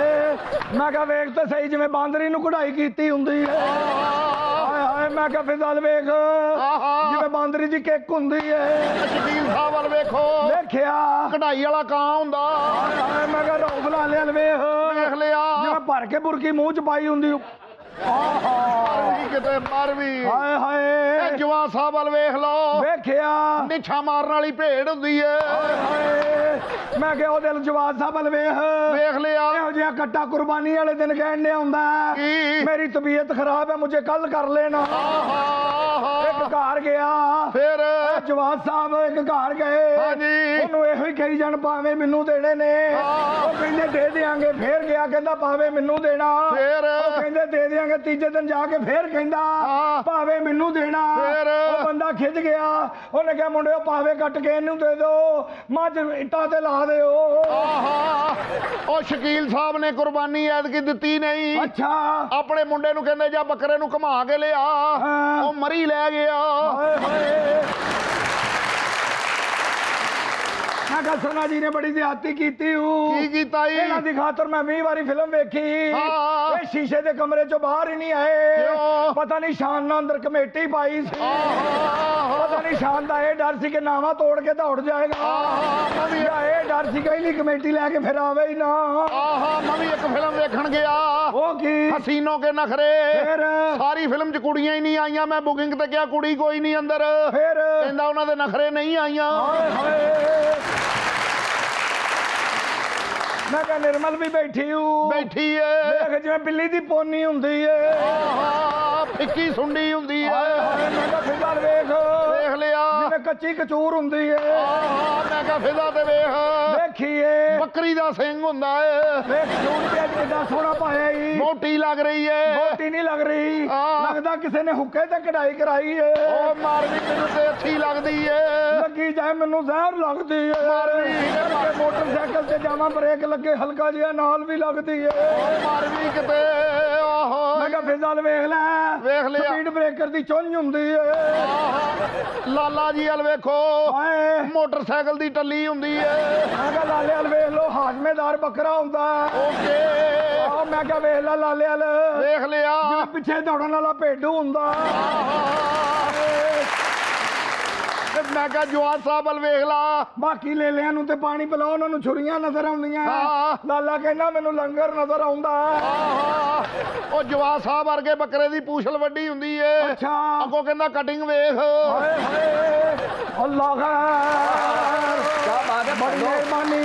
ਮੈਂ ਕਿਹਾ ਵੇਖ ਤਾਂ ਸਹੀ, ਜਿਵੇਂ ਬਾਂਦਰੀ ਨੂੰ ਕਢਾਈ ਕੀਤੀ ਹੁੰਦੀ ਏ। ਹਾਏ ਹਾਏ ਮੈਂ ਕਿਹਾ ਫਿਜ਼ਾਲ ਵੇਖ ਜਿਵੇਂ ਬਾਂਦਰੀ ਦੀ ਕਿੱਕ ਹੁੰਦੀ ਏ। ਸ਼ਕੀਲ ਸਾਹਿਬ ਵੱਲ ਵੇਖੋ, ਵੇਖਿਆ ਕਢਾਈ ਵਾਲਾ ਕਾਂ ਹੁੰਦਾ। ਹਾਏ ਹਾਏ ਮੈਂ ਕਿਹਾ ਰੌਫ ਲਾ ਲਿਆ ਵੇਖ, ਵੇਖ ਲਿਆ ਜਿਵੇਂ ਭਰ ਕੇ ਬੁਰਕੀ ਮੂੰਹ ਚ ਪਾਈ ਹੁੰਦੀ। ਕਿਤੇ ਮਰ ਵੀ। ਹਾਏ ਹਾਏ ਜਵਾਨ ਸਾਹਿਬ ਵੱਲ ਵੇਖ ਲਓ, ਵੇਖਿਆ ਨਿਛਾ ਮਾਰਨ ਵਾਲੀ ਭੇਡ ਹੁੰਦੀ ਏ। ਹਾਏ ਮੈਂ ਕਿਹਾ ਉਹਦੇ ਜਵਾਨ ਸਾਹਿਬ ਵੱਲ ਵੇਖ ਲਿਆ। ਇਹੋ ਜਿਹਾ ਕੱਟਾ ਕੁਰਬਾਨੀ ਵਾਲੇ ਦਿਨ ਕਹਿਣ ਡਿਆ ਹੁੰਦਾ, ਮੇਰੀ ਤਬੀਅਤ ਖਰਾਬ ਹੈ, ਮੁਝੇ ਕੱਲ ਕਰ ਲੈਣਾ। ਇੱਕ ਘਰ ਗਿਆ ਫਿਰ ਜਵਾਦ ਸਾਹਿਬ ਇੱਕ ਘਰ ਗਏ ਹਾਂਜੀ ਉਹਨੂੰ ਇਹੋ ਹੀ ਕਹੀ ਜਾਣ ਭਾਵੇਂ ਮੈਨੂੰ ਦੇਣੇ ਨੇ ਉਹ ਕਹਿੰਦੇ ਦੇ ਦਿਆਂਗੇ ਫੇਰ ਗਿਆ ਕਹਿੰਦਾ ਭਾਵੇਂ ਮੈਨੂੰ ਦੇਣਾ ਫਿਰ ਉਹ ਕਹਿੰਦੇ ਦੇ ਦਿਆਂਗੇ ਤੀਜੇ ਦਿਨ ਜਾ ਕੇ ਫੇਰ ਕਹਿੰਦਾ ਭਾਵੇਂ ਮੈਨੂੰ ਦੇਣਾ ਉਹ ਬੰਦਾ ਖਿੱਚ ਗਿਆ ਉਹਨੇ ਕਿਹਾ ਮੁੰਡਿਓ ਭਾਵੇਂ ਕੱਟ ਕੇ ਇਹਨੂੰ ਦੇ ਦਿਓ ਮੱਝ ਇੱਟਾਂ ਤੇ ਲਾ ਦਿਓ ਆਹਾ ਉਹ ਸ਼ਕੀਲ ਸਾਹਿਬ ਨੇ ਕੁਰਬਾਨੀ ਐਤਕੀ ਦਿੱਤੀ ਨਹੀਂ ਅੱਛਾ ਆਪਣੇ ਮੁੰਡੇ ਨੂੰ ਕਹਿੰਦੇ ਜਾ ਬੱਕਰੇ ਨੂੰ ਘੁਮਾ ਕੇ ਲਿਆ ਉਹ ਮਰੀ ਲੈ ਗਿਆ ਹਾਏ ਹਾਏ ਮੈਂ ਕਿਹਾ ਸਨਾ ਜੀ ਨੇ ਬੜੀ ਜ਼ਿਆਦਤੀ ਕੀਤੀ ਕੀ ਕੀਤਾ ਜੀ ਇਹਨਾਂ ਦੀ ਖਾਤਰ ਮੈਂ 20 ਵਾਰੀ ਫਿਲਮ ਵੇਖੀ ਹਾਂ। ਇਹ ਸ਼ੀਸ਼ੇ ਦੇ ਕਮਰੇ ਚੋਂ ਬਾਹਰ ਹੀ ਨਹੀਂ ਆਏ ਕਿਉਂ? ਪਤਾ ਨਹੀਂ ਸ਼ਾਨ ਨਾਲ ਅੰਦਰ ਕਮੇਟੀ ਪਾਈ ਸੀ ਪਤਾ ਨਹੀਂ ਸ਼ਾਨ ਦਾ ਇਹ ਡਰ ਸੀ ਕਿ ਨਾਵਾ ਤੋੜ ਕੇ ਦੌੜ ਜਾਏਗਾ ਜਾਂ ਇਹ ਡਰ ਸੀ ਕਿ ਨਹੀਂ ਕਮੇਟੀ ਲੈ ਕੇ ਫਿਰ ਆਵੇ ਹੀ ਨਾ ਆਹਾ ਮੈਂ ਵੀ ਇੱਕ ਫਿਲਮ ਵੇਖਣ ਗਿਆ ਉਹ ਕੀ ਹਸੀਨੋ ਕੇ ਨਖਰੇ ਫਿਰ ਸਾਰੀ ਫਿਲਮ 'ਚ ਕੁੜੀਆਂ ਹੀ ਨਹੀਂ ਆਈਆਂ ਮੈਂ ਬੁਕਿੰਗ ਤੇ ਕਿਹਾ ਕੁੜੀ ਕੋਈ ਨਹੀਂ ਅੰਦਰ ਫਿਰ ਕਹਿੰਦਾ ਉਹਨਾਂ ਦੇ ਨਖਰੇ ਨਹੀਂ ਆਈਆਂ ਹਾਏ ਹਾਏ ਮੈਂ ਕਿਹਾ ਨਿਰਮਲ ਵੀ ਬੈਠੀ ਹੂੰ ਬੈਠੀ ਏ ਦੇਖ ਜਿਵੇਂ ਬਿੱਲੀ ਦੀ ਪੋਨੀ ਹੁੰਦੀ ਏ ਆਹਾ ਫਿੱਕੀ ਸੁੰਡੀ ਹੁੰਦੀ ਹਾਏ ਏ ਹਾਏ ਮੈਂ ਕਿਹਾ ਫਿਜ਼ਾ ਵੇਖ ਦੇਖ ਲਿਆ ਜਿਵੇਂ ਕੱਚੀ ਕਚੂਰ ਹੁੰਦੀ ਏ ਆਹਾ ਮੈਂ ਕਿਹਾ ਫਿਜ਼ਾ ਤੇ ਵੇਖ ਵੇਖੀਏ ਬੱਕਰੀ ਦਾ ਸਿੰਘ ਹੁੰਦਾ ਏ ਵੇਖ ਸੂਟ ਤੇ ਅੱਜ ਕਿੱਦਾਂ ਸੋਹਣਾ ਪਾਇਆ ਈ ਮੋਟੀ ਲੱਗ ਰਹੀ ਏ ਮੋਟੀ ਨਹੀਂ ਲੱਗ ਰਹੀ ਹਾਂ। ਲੱਗਦਾ ਕਿਸੇ ਨੇ ਹੁੱਕੇ ਤੇ ਕਢਾਈ ਕਰਾਈ ਏ ਉਹ ਮਾਰਵੀ ਮੈਨੂੰ ਤੇ ਅੱਛੀ ਲੱਗਦੀ ਏ ਲੱਗੀ ਜਾਏ ਮੈਨੂੰ ਜ਼ਹਿਰ ਲੱਗਦੀ ਏ ਮਾਰਵੀ ਕਿ ਮੋਟਰਸਾਈਕਲ ਤੇ ਜਾਵਾਂ ਬ੍ਰੇਕ ਲੱਗੇ ਹਲਕਾ ਜਿਹਾ ਨਾਲ ਵੀ ਲੱਗਦੀ ਏ ਉਹ ਮਾਰਵੀ ਕਿਤੇ ਆਹੋ ਮੈਂ ਕਿਹਾ ਫਿਜ਼ਲ ਵੇਖ ਲੈ ਵੇਖ ਲਿਆ। ਸਪੀਡ ਬ੍ਰੇਕਰ ਦੀ ਚੁੰਝ ਹੁੰਦੀ ਏ ਲਾਲਾ ਜੀ ਹਲ ਵੇਖੋ ਹਾਏ ਮੋਟਰਸਾਈਕਲ ਦੀ ਟੱਲੀ ਹੁੰਦੀ ਏ ਮੈਂ ਕਿਹਾ ਲਾਲੇ ਵਾਲ ਵੇਖ ਲੋ ਹਾਜ਼ਮੇਦਾਰ ਬੱਕਰਾ ਹੁੰਦਾ ਓਕੇ ਆਹ ਮੈਂ ਕਿਹਾ ਵੇਖ ਲੈ ਲਾਲੇ ਵਾਲ ਵੇਖ ਲਿਆ ਜਿਵੇਂ ਪਿੱਛੇ ਦੌੜਨ ਵਾਲਾ ਭੇਡੂ ਹੁੰਦਾ ਤੇ ਮੈਂ ਕਿਹਾ ਜਵਾਦ ਸਾਹਿਬ ਹਲ ਵੇਖ ਲਾ ਬਾਕੀ ਲੇਲਿਆਂ ਨੂੰ ਤੇ ਪਾਣੀ ਪਿਲਾਓ ਉਹਨਾਂ ਨੂੰ ਛੁਰੀਆਂ ਨਜ਼ਰ ਆਉਂਦੀਆਂ ਹਾਂ। ਲਾਲਾ ਕਹਿੰਦਾ ਮੈਨੂੰ ਲੰਗਰ ਨਜ਼ਰ ਆਉਂਦਾ ਆਹਾ ਉਹ ਜਵਾਦ ਸਾਹਿਬ ਵਰਗੇ ਬੱਕਰੇ ਦੀ ਪੂਛਲ ਵੱਡੀ ਹੁੰਦੀ ਏ ਅੱਛਾ ਅੱਗੋਂ ਕਹਿੰਦਾ ਕਟਿੰਗ ਵੇਖ ਹਾਏ ਹਾਏ ਅੱਲਾਹ ਖੈਰ क्या बात है ਬੜੀ ਮਿਹਰਬਾਨੀ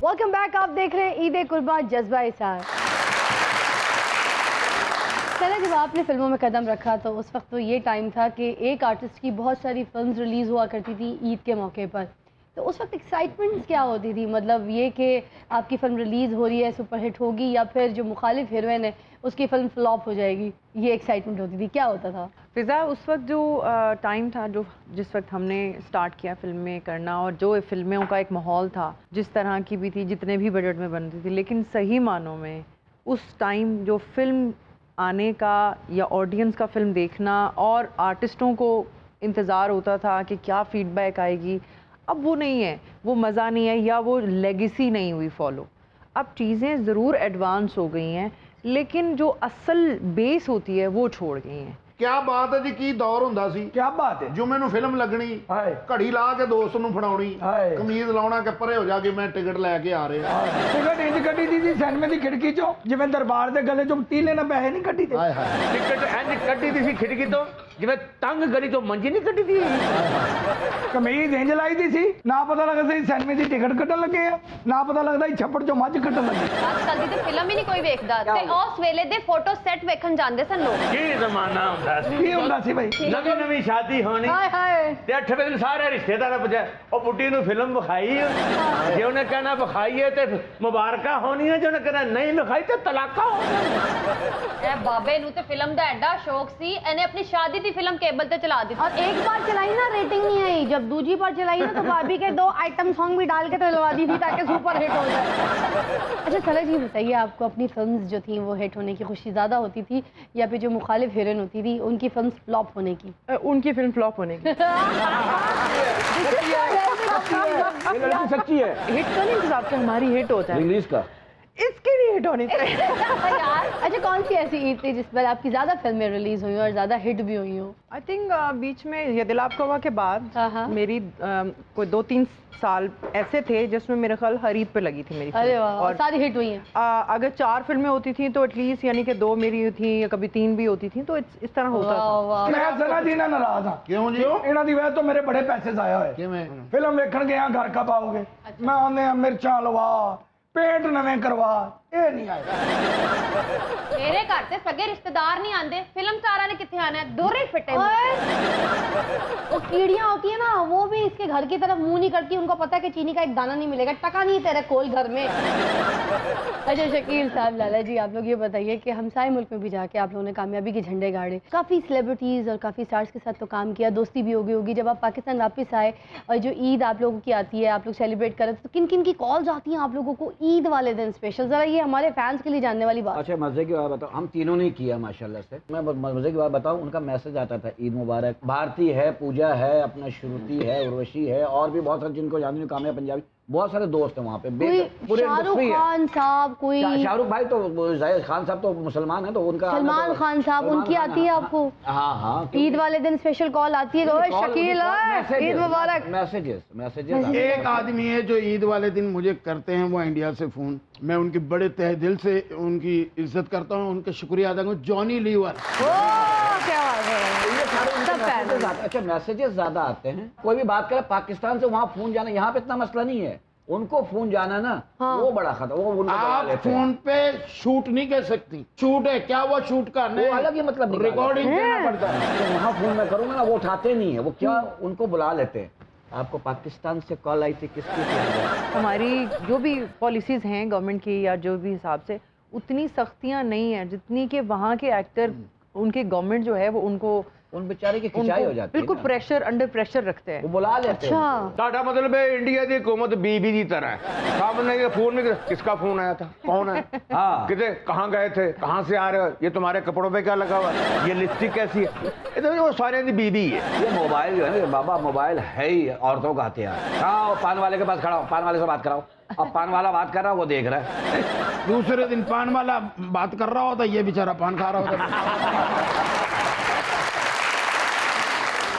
वेलकम बैक। आप देख रहे हैं ईद कुर्बान जज्बा इसार। चले जब आपने फिल्मों में कदम रखा तो उस वक्त तो ये टाइम था कि एक आर्टिस्ट की बहुत सारी फिल्म्स रिलीज़ हुआ करती थी ईद के मौके पर, तो उस वक्त एक्साइटमेंट क्या होती थी? मतलब ये कि आपकी फ़िल्म रिलीज़ हो रही है, सुपरहिट होगी, या फिर जो मुखालिफ हीरोइन है उसकी फ़िल्म फ्लॉप हो जाएगी, ये एक्साइटमेंट होती थी, क्या होता था? फिज़ा उस वक्त जो टाइम था, जो जिस वक्त हमने स्टार्ट किया फिल्में करना, और जो फिल्मों का एक माहौल था, जिस तरह की भी थी, जितने भी बजट में बनती थी, लेकिन सही मानों में उस टाइम जो फिल्म आने का या ऑडियंस का फिल्म देखना और आर्टिस्टों को इंतज़ार होता था कि क्या फीडबैक आएगी, अब वो नहीं है, वो मज़ा नहीं है, या वो लेगेसी नहीं हुई फॉलो। अब चीज़ें ज़रूर एडवांस हो गई हैं, लेकिन जो असल बेस होती है वो छोड़ गई हैं। क्या बात है जी की दौर ਹੁੰਦਾ ਸੀ क्या बात है ਜੁਮੇ ਨੂੰ ਫਿਲਮ ਲੱਗਣੀ ਹਾਏ ਘੜੀ ਲਾ ਕੇ ਦੋਸਤ ਨੂੰ ਫੜਾਉਣੀ ਹਾਏ ਕਮੀਜ਼ ਲਾਉਣਾ ਕਿ ਪਰੇ ਹੋ ਜਾ ਕੇ ਮੈਂ ਟਿਕਟ ਲੈ ਕੇ ਆ ਰਿਹਾ ਟਿਕਟ ਇੰਜ ਕੱਢੀ ਦੀ ਸਿਨੇਮੇ ਦੀ ਖਿੜਕੀ ਚੋਂ ਜਿਵੇਂ ਦਰਬਾਰ ਦੇ ਗਲੇ ਚੋਂ ਤੀਲੇ ਨਾਲ ਪੈਸੇ ਨਹੀਂ ਕੱਢੀ ਤੇ ਹਾਏ ਹਾਏ टिकट इंज कटी थी सी खिड़की तो जिवें तंग गली तो मंजी नहीं कटी थी। ਕਮੀਜ਼ ਇੰਜ ਲਾਈ ਦੀ ਸੀ, ਨਾ ਪਤਾ ਲੱਗਦਾ ਸੀ ਸਿਨੇਮੇ ਦੀ ਟਿਕਟ ਕੱਟਣ ਲੱਗੇ ਆ, ਨਾ ਪਤਾ ਲੱਗਦਾ ਸੀ ਛੱਪੜ ਚੋਂ ਮੱਝ ਕੱਟਣ ਲੱਗੇ। ਅੱਜ ਕੱਲ ਦੀ ਤੇ ਫਿਲਮ ਹੀ ਨਹੀਂ ਕੋਈ ਵੇਖਦਾ ਤੇ ਉਸ ਵੇਲੇ ਦੇ ਫੋਟੋ ਸੈੱਟ ਵੇਖਣ ਜਾਂਦੇ ਸਨ ਲੋਕ। की जमाना हुंदा सी। ਕੀ ਹੁੰਦਾ ਸੀ ਭਾਈ? नवी नवी शादी होनी हाय हाय ते 8वें दिन सारे रिश्तेदार पुछे ओ बुड्ढी नु फिल्म विखाई जे उन्हें कहना विखाई है ते मुबारका होनी है, जो उन्हें कहना नहीं विखाई ते तलाका हो ਇਹ ਬਾਬੇ ਨੂੰ ਤੇ ਫਿਲਮ ਦਾ ਐਡਾ ਸ਼ੌਕ ਸੀ, ਇਹਨੇ ਆਪਣੀ ਸ਼ਾਦੀ ਦੀ ਫਿਲਮ ਕੇਬਲ ਤੇ ਚਲਾ ਦਿੱਤੀ। और एक बार चलाई ना रेटिंग नहीं आई, जब दूसरी बार चलाई ना तो भाभी के 2 आइटम सॉन्ग भी डाल के तो लगा दी थी ताकि सुपर हिट हो जाए। अच्छा सलाह जी बताइए, आपको अपनी फिल्म्स जो थी वो हिट होने की खुशी ज़्यादा होती थी या फिर जो मुखालिफ हीरोइन होती थी उनकी फिल्म्स फ्लॉप होने की? उनकी फिल्म फ्लॉप होने की। सच्ची है हिट का नहीं हिसाब से हमारी हिट होता है, इंग्लिश का इसकी नहीं हिट होनी चाहिए। यार अच्छा कौन सी ऐसी ईद थी जिस पर आपकी ज़्यादा फिल्में रिलीज़ हुई और ज़्यादा हिट भी हुई हो? आई थिंक बीच में ये दिल आपका हुआ के बाद हाँ। मेरी कोई 2-3 साल ऐसे थे जिसमें मेरे ख्याल हरीब पे लगी थी मेरी अरे फिल्म। वाह, और सारी हिट हुई हैं। अगर 4 फिल्में होती थी तो एटलीस्ट यानी कि 2 मेरी थी या कभी 3 भी होती थी, तो इस तरह होता था। वाह ਮੈਂ ਸਨਾ ਜੀ ਨਾਲ ਨਾਰਾਜ਼ ਹਾਂ। ਕਿਉਂ ਜੀ ਇਹਨਾਂ ਦੀ ਵਜ੍ਹਾ ਤੋਂ ਮੇਰੇ ਬੜੇ ਪੈਸੇ ਜ਼ਾਇਆ ਹੋਏ। ਕਿਵੇਂ ਫਿਲਮ ਵੇਖਣ ਗਿਆ ਘਰ ਕਾ ਪਾਓਗੇ, ਮੈਂ ਆਉਂਦੇ ਆ ਮਿਰਚਾਂ ਲਵਾ, ਪੇਂਟ ਨਵੇਂ ਕਰਵਾ, ये नहीं आएगा। मेरे घर से सगे रिश्तेदार नहीं आते, फिल्म स्टारा ने कितने आना है, दोरे फिटे। वो कीड़ियां होती है ना, वो भी इसके घर की तरफ मुंह नहीं करती, उनको पता है कि चीनी का एक दाना नहीं मिलेगा, टका नहीं तेरे कोल घर में। अच्छा शकील साहब, लाला जी आप लोग ये बताइए कि हमसाए मुल्क में भी जाके आप लोगों ने कामयाबी के झंडे गाड़े, काफ़ी सेलिब्रिटीज़ और काफ़ी स्टार्स के साथ तो काम किया, दोस्ती भी होगी। जब आप पाकिस्तान वापस आए और जो ईद आप लोगों की आती है, आप लोग सेलिब्रेट कर रहे थे, तो किन किन की कॉल्स आती हैं आप लोगों को ईद वाले दिन स्पेशल? ज़रा ये हमारे फैंस के लिए जानने वाली बात। अच्छा मजे की बात बताओ, हम तीनों ने किया माशाल्लाह से। मैं मजे की बात बताऊं, उनका मैसेज आता था ईद मुबारक। भारती है, पूजा है, अपना श्रुति है, उर्वशी है, और भी बहुत सारे जिनको जानते हैं, कामयाब पंजाबी, बहुत सारे दोस्त हैं वहाँ पे। पूरे शाहरुख खान साहब, कोई शाहरुख भाई तो जाहिद खान साहब तो मुसलमान है, तो उनका सलमान खान साहब, उनकी आती है आपको? हाँ हाँ, ईद वाले दिन स्पेशल कॉल आती है, शकील ईद मुबारक। मैसेजेस। एक आदमी है जो ईद वाले दिन मुझे करते हैं, वो इंडिया से फोन, मैं उनके बड़े तहे दिल से उनकी इज्जत करता हूँ, उनका शुक्रिया अदा करूँ, जॉनी लीवर। अच्छा मैसेजेस ज्यादा आते हैं, कोई भी बात करे पाकिस्तान से वहाँ फोन जाना, यहाँ पे इतना मसला नहीं है, उनको फोन जाना ना हाँ। वो बड़ा खतरा, वो उनको आप फोन पे शूट नहीं कर सकती, शूट है क्या वो शूट करना है, अलग ही मतलब रिकॉर्डिंग करना पड़ता है। तो वहाँ फोन मैं करूँगा ना, वो उठाते नहीं है, वो क्या उनको बुला लेते हैं। आपको पाकिस्तान से कॉल आई थी, किसकी? हमारी जो भी पॉलिसीज हैं गवर्नमेंट की या जो भी हिसाब से, उतनी सख्तियां नहीं है जितनी कि वहाँ के एक्टर, उनके गवर्नमेंट जो है वो उनको, उन बेचारे की खिंचाई हो जाती है, बिल्कुल प्रेशर, अंडर प्रेशर रखते हैं, वो बुला लेते हैं। अच्छा साडा मतलब है इंडिया की हुकूमत बीबी की तरह है, सामने ये फोन में किसका फोन आया था, कौन है, हाँ कितने, कहाँ गए थे, कहाँ से आ रहे हो, ये तुम्हारे कपड़ों पे क्या लगा हुआ है, ये लिपस्टिक कैसी है, ये तो वो सारे की बीबी है। ये मोबाइल जो है ना बाबा, मोबाइल है ही औरतों का हथियार। हाँ पान वाले के पास खड़ा हो, पान वाले से बात कराओ, अब पान वाला बात कर रहा है, वो देख रहा है। दूसरे दिन पान वाला बात कर रहा होता, ये बेचारा पान खा रहा होता।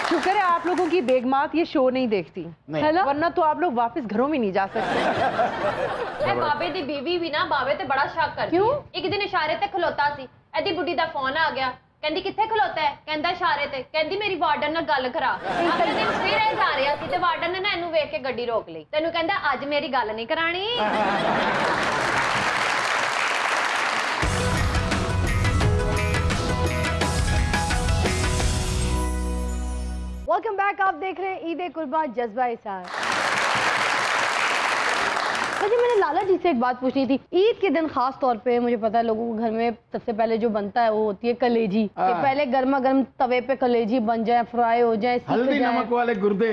शुक्र है आप लोगों की बेगमात ये शो नहीं देखती, वरना तो आप लोग वापस घरों में नहीं जा सकते। बाबे दी बीवी भी ना बाबे ते बड़ा शक करती। क्यों? एक दिन इशारे ते खलोता सी, एदी बुढ़ी दा फोन आ गया, कहंदी किथे खलोता है, कहंदा इशारे ते, कहंदी मेरी वार्डन नाल गल करा। अगले दिन फिर ए जा रहा सी ते वार्डन ने ना इनू वेख के गड्डी रोक ली, तैनू कहंदा अज मेरी गल नहीं करानी। वेलकम बैक, आप देख रहे हैं ईद कुर्बान जज्बा इसार। मुझे मैंने लाला जी से एक बात पूछनी थी, ईद के दिन खास तौर पे मुझे पता है लोगों को घर में सबसे पहले जो बनता है वो होती है कलेजी, कि पहले गर्मा गर्म तवे पे कलेजी बन जाए, फ्राई हो जाए, हल्दी नमक वाले गुर्दे।